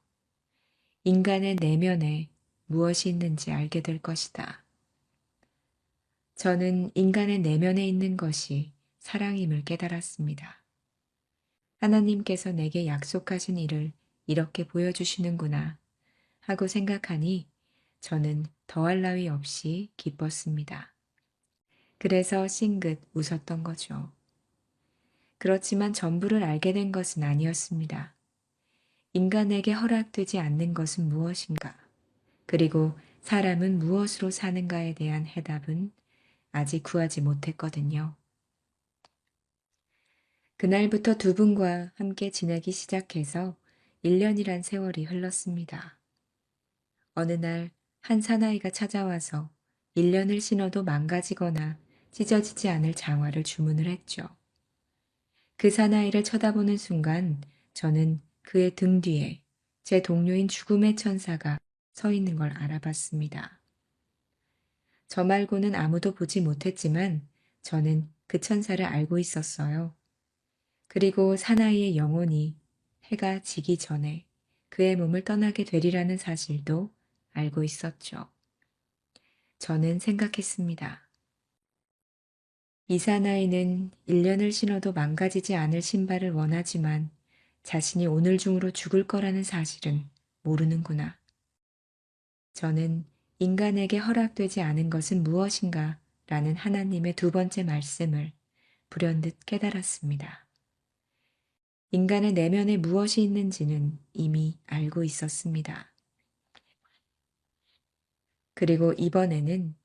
인간의 내면에 무엇이 있는지 알게 될 것이다. 저는 인간의 내면에 있는 것이 사랑임을 깨달았습니다. 하나님께서 내게 약속하신 일을 이렇게 보여주시는구나 하고 생각하니 저는 더할 나위 없이 기뻤습니다. 그래서 싱긋 웃었던 거죠. 그렇지만 전부를 알게 된 것은 아니었습니다. 인간에게 허락되지 않는 것은 무엇인가? 그리고 사람은 무엇으로 사는가에 대한 해답은 아직 구하지 못했거든요. 그날부터 두 분과 함께 지내기 시작해서 1년이란 세월이 흘렀습니다. 어느 날 한 사나이가 찾아와서 1년을 신어도 망가지거나 찢어지지 않을 장화를 주문을 했죠. 그 사나이를 쳐다보는 순간 저는 그의 등 뒤에 제 동료인 죽음의 천사가 서 있는 걸 알아봤습니다. 저 말고는 아무도 보지 못했지만 저는 그 천사를 알고 있었어요. 그리고 사나이의 영혼이 해가 지기 전에 그의 몸을 떠나게 되리라는 사실도 알고 있었죠. 저는 생각했습니다. 이 사나이는 1년을 신어도 망가지지 않을 신발을 원하지만 자신이 오늘 중으로 죽을 거라는 사실은 모르는구나. 저는 인간에게 허락되지 않은 것은 무엇인가 라는 하나님의 두 번째 말씀을 불현듯 깨달았습니다. 인간의 내면에 무엇이 있는지는 이미 알고 있었습니다. 그리고 이번에는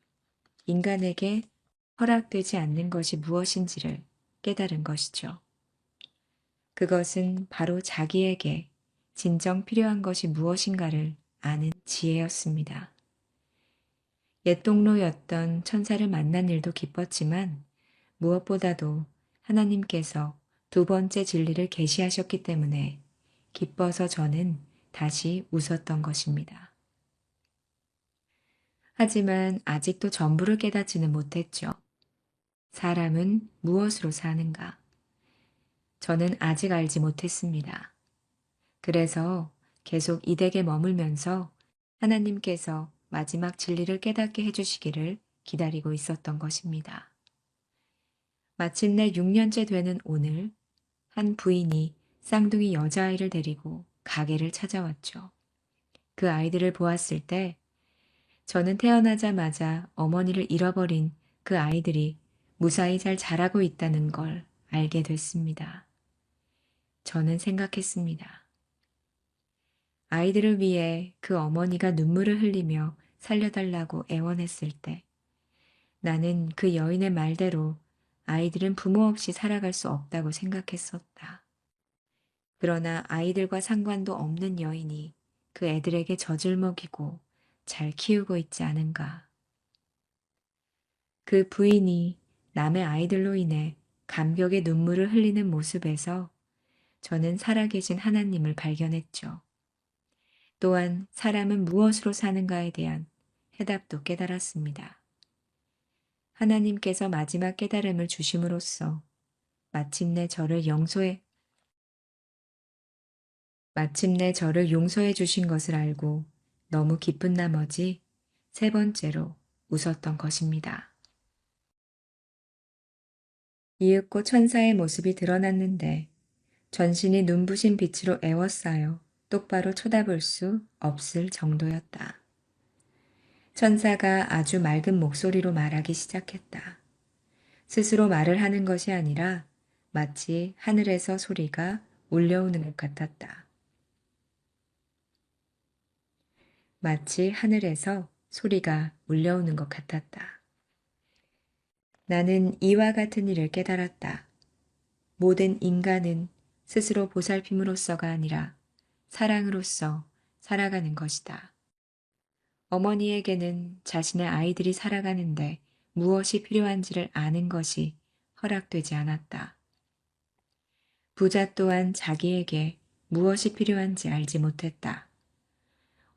인간에게 허락되지 않는 것이 무엇인지를 깨달은 것이죠. 그것은 바로 자기에게 진정 필요한 것이 무엇인가를 아는 지혜였습니다. 옛 동로였던 천사를 만난 일도 기뻤지만 무엇보다도 하나님께서 두 번째 진리를 계시하셨기 때문에 기뻐서 저는 다시 웃었던 것입니다. 하지만 아직도 전부를 깨닫지는 못했죠. 사람은 무엇으로 사는가? 저는 아직 알지 못했습니다. 그래서 계속 이 댁에 머물면서 하나님께서 마지막 진리를 깨닫게 해주시기를 기다리고 있었던 것입니다. 마침내 6년째 되는 오늘 한 부인이 쌍둥이 여자아이를 데리고 가게를 찾아왔죠. 그 아이들을 보았을 때 저는 태어나자마자 어머니를 잃어버린 그 아이들이 무사히 잘 자라고 있다는 걸 알게 됐습니다. 저는 생각했습니다. 아이들을 위해 그 어머니가 눈물을 흘리며 살려달라고 애원했을 때 나는 그 여인의 말대로 아이들은 부모 없이 살아갈 수 없다고 생각했었다. 그러나 아이들과 상관도 없는 여인이 그 애들에게 젖을 먹이고 잘 키우고 있지 않은가. 그 부인이 남의 아이들로 인해 감격의 눈물을 흘리는 모습에서 저는 살아계신 하나님을 발견했죠. 또한 사람은 무엇으로 사는가에 대한 해답도 깨달았습니다. 하나님께서 마지막 깨달음을 주심으로써 마침내 저를 용서해 주신 것을 알고 너무 기쁜 나머지 세 번째로 웃었던 것입니다. 이윽고 천사의 모습이 드러났는데 전신이 눈부신 빛으로 에워싸여 똑바로 쳐다볼 수 없을 정도였다. 천사가 아주 맑은 목소리로 말하기 시작했다. 스스로 말을 하는 것이 아니라 마치 하늘에서 소리가 울려오는 것 같았다. 마치 하늘에서 소리가 울려오는 것 같았다. 나는 이와 같은 일을 깨달았다. 모든 인간은 스스로 보살핌으로써가 아니라 사랑으로써 살아가는 것이다. 어머니에게는 자신의 아이들이 살아가는데 무엇이 필요한지를 아는 것이 허락되지 않았다. 부자 또한 자기에게 무엇이 필요한지 알지 못했다.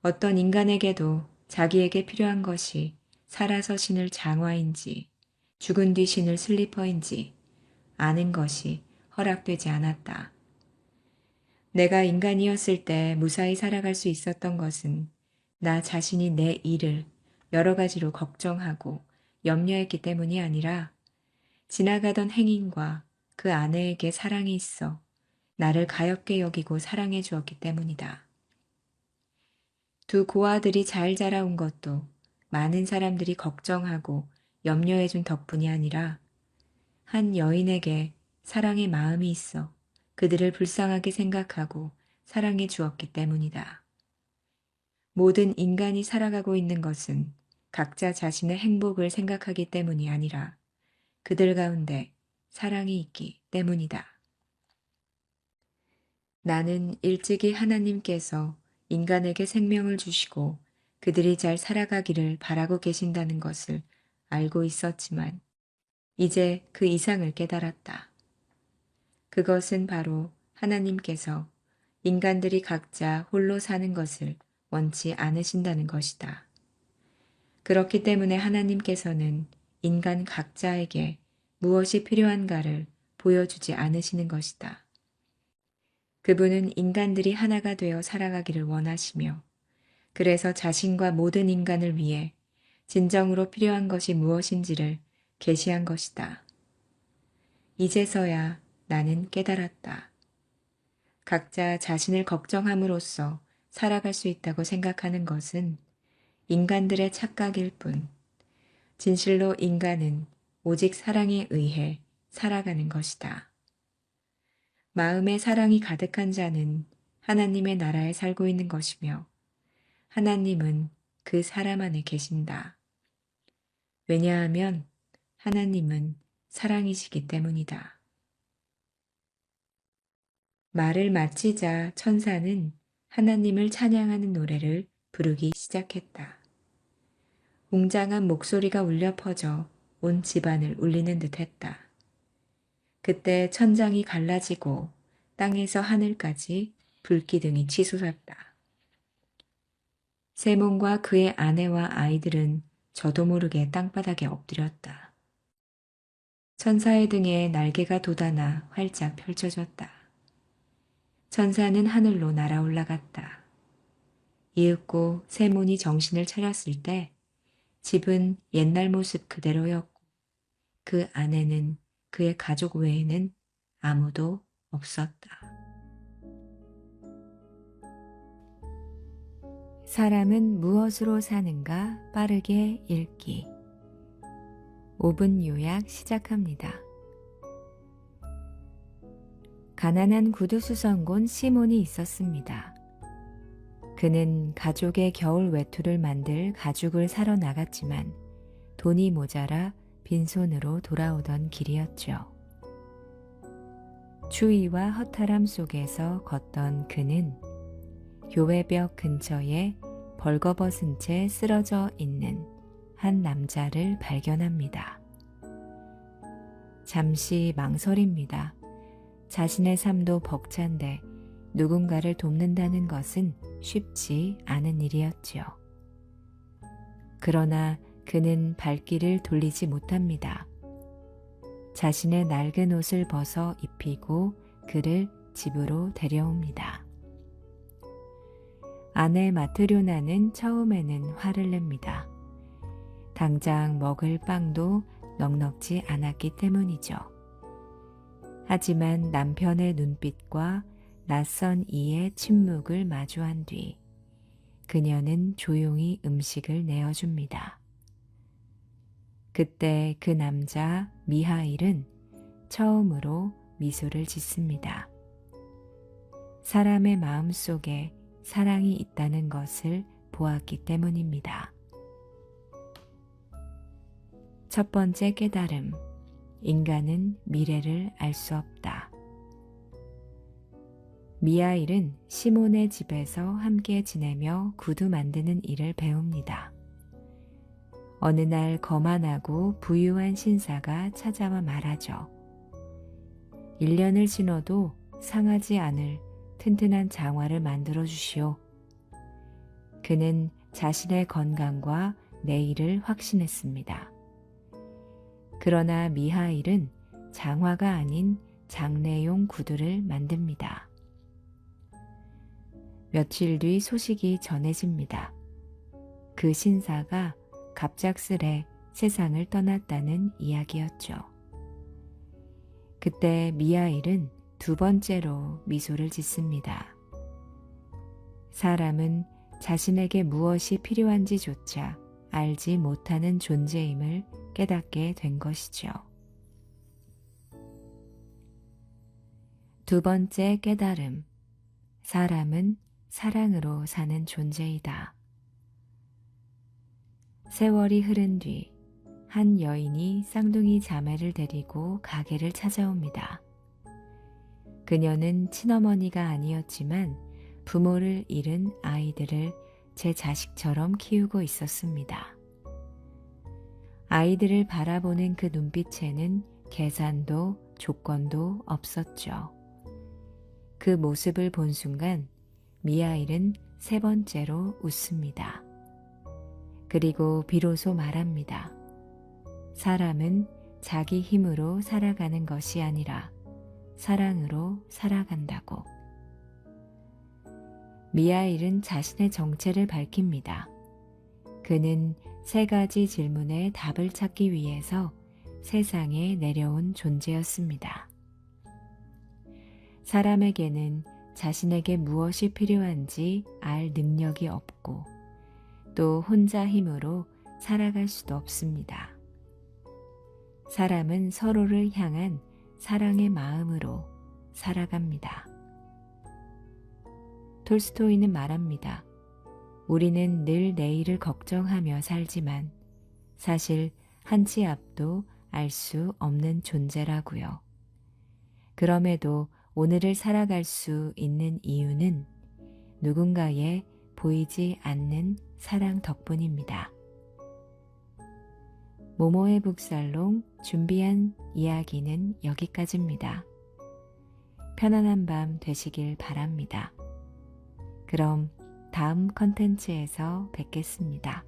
어떤 인간에게도 자기에게 필요한 것이 살아서 신을 장화인지 죽은 뒤 신을 슬리퍼인지 아는 것이 허락되지 않았다. 내가 인간이었을 때 무사히 살아갈 수 있었던 것은 나 자신이 내 일을 여러 가지로 걱정하고 염려했기 때문이 아니라 지나가던 행인과 그 아내에게 사랑이 있어 나를 가엾게 여기고 사랑해 주었기 때문이다. 두 고아들이 잘 자라온 것도 많은 사람들이 걱정하고 염려해 준 덕분이 아니라 한 여인에게 사랑의 마음이 있어 그들을 불쌍하게 생각하고 사랑해 주었기 때문이다. 모든 인간이 살아가고 있는 것은 각자 자신의 행복을 생각하기 때문이 아니라 그들 가운데 사랑이 있기 때문이다. 나는 일찍이 하나님께서 인간에게 생명을 주시고 그들이 잘 살아가기를 바라고 계신다는 것을 알고 있었지만 이제 그 이상을 깨달았다. 그것은 바로 하나님께서 인간들이 각자 홀로 사는 것을 원치 않으신다는 것이다. 그렇기 때문에 하나님께서는 인간 각자에게 무엇이 필요한가를 보여주지 않으시는 것이다. 그분은 인간들이 하나가 되어 살아가기를 원하시며 그래서 자신과 모든 인간을 위해 진정으로 필요한 것이 무엇인지를 계시한 것이다. 이제서야 나는 깨달았다. 각자 자신을 걱정함으로써 살아갈 수 있다고 생각하는 것은 인간들의 착각일 뿐, 진실로 인간은 오직 사랑에 의해 살아가는 것이다. 마음에 사랑이 가득한 자는 하나님의 나라에 살고 있는 것이며 하나님은 그 사람 안에 계신다. 왜냐하면 하나님은 사랑이시기 때문이다. 말을 마치자 천사는 하나님을 찬양하는 노래를 부르기 시작했다. 웅장한 목소리가 울려 퍼져 온 집안을 울리는 듯 했다. 그때 천장이 갈라지고 땅에서 하늘까지 불기둥이 치솟았다. 세몬과 그의 아내와 아이들은 저도 모르게 땅바닥에 엎드렸다. 천사의 등에 날개가 돋아나 활짝 펼쳐졌다. 천사는 하늘로 날아 올라갔다. 이윽고 세몬이 정신을 차렸을 때 집은 옛날 모습 그대로였고 그 안에는 그의 가족 외에는 아무도 없었다. 사람은 무엇으로 사는가 빠르게 읽기. 5분 요약 시작합니다. 가난한 구두수선곤 시몬이 있었습니다. 그는 가족의 겨울 외투를 만들 가죽을 사러 나갔지만 돈이 모자라 빈손으로 돌아오던 길이었죠. 추위와 허탈함 속에서 걷던 그는 교회벽 근처에 벌거벗은 채 쓰러져 있는 한 남자를 발견합니다. 잠시 망설입니다. 자신의 삶도 벅찬데 누군가를 돕는다는 것은 쉽지 않은 일이었지요. 그러나 그는 발길을 돌리지 못합니다. 자신의 낡은 옷을 벗어 입히고 그를 집으로 데려옵니다. 아내 마트료나는 처음에는 화를 냅니다. 당장 먹을 빵도 넉넉지 않았기 때문이죠. 하지만 남편의 눈빛과 낯선 이의 침묵을 마주한 뒤 그녀는 조용히 음식을 내어줍니다. 그때 그 남자 미하일은 처음으로 미소를 짓습니다. 사람의 마음 속에 사랑이 있다는 것을 보았기 때문입니다. 첫 번째 깨달음, 인간은 미래를 알 수 없다. 미하일은 시몬의 집에서 함께 지내며 구두 만드는 일을 배웁니다. 어느 날 거만하고 부유한 신사가 찾아와 말하죠. 1년을 신어도 상하지 않을 튼튼한 장화를 만들어 주시오. 그는 자신의 건강과 내일을 확신했습니다. 그러나 미하일은 장화가 아닌 장례용 구두를 만듭니다. 며칠 뒤 소식이 전해집니다. 그 신사가 갑작스레 세상을 떠났다는 이야기였죠. 그때 미하일은 두 번째로 미소를 짓습니다. 사람은 자신에게 무엇이 필요한지조차 알지 못하는 존재임을 깨닫게 된 것이죠. 두 번째 깨달음, 사람은 사랑으로 사는 존재이다. 세월이 흐른 뒤 한 여인이 쌍둥이 자매를 데리고 가게를 찾아옵니다. 그녀는 친어머니가 아니었지만 부모를 잃은 아이들을 제 자식처럼 키우고 있었습니다. 아이들을 바라보는 그 눈빛에는 계산도 조건도 없었죠. 그 모습을 본 순간 미하일은 세 번째로 웃습니다. 그리고 비로소 말합니다. 사람은 자기 힘으로 살아가는 것이 아니라 사랑으로 살아간다고. 미하일은 자신의 정체를 밝힙니다. 그는 세 가지 질문에 답을 찾기 위해서 세상에 내려온 존재였습니다. 사람에게는 자신에게 무엇이 필요한지 알 능력이 없고 또 혼자 힘으로 살아갈 수도 없습니다. 사람은 서로를 향한 사랑의 마음으로 살아갑니다. 톨스토이는 말합니다. 우리는 늘 내일을 걱정하며 살지만 사실 한 치 앞도 알 수 없는 존재라고요. 그럼에도 오늘을 살아갈 수 있는 이유는 누군가의 보이지 않는 사랑 덕분입니다. 모모의 북살롱 준비한 이야기는 여기까지입니다. 편안한 밤 되시길 바랍니다. 그럼 다음 컨텐츠에서 뵙겠습니다.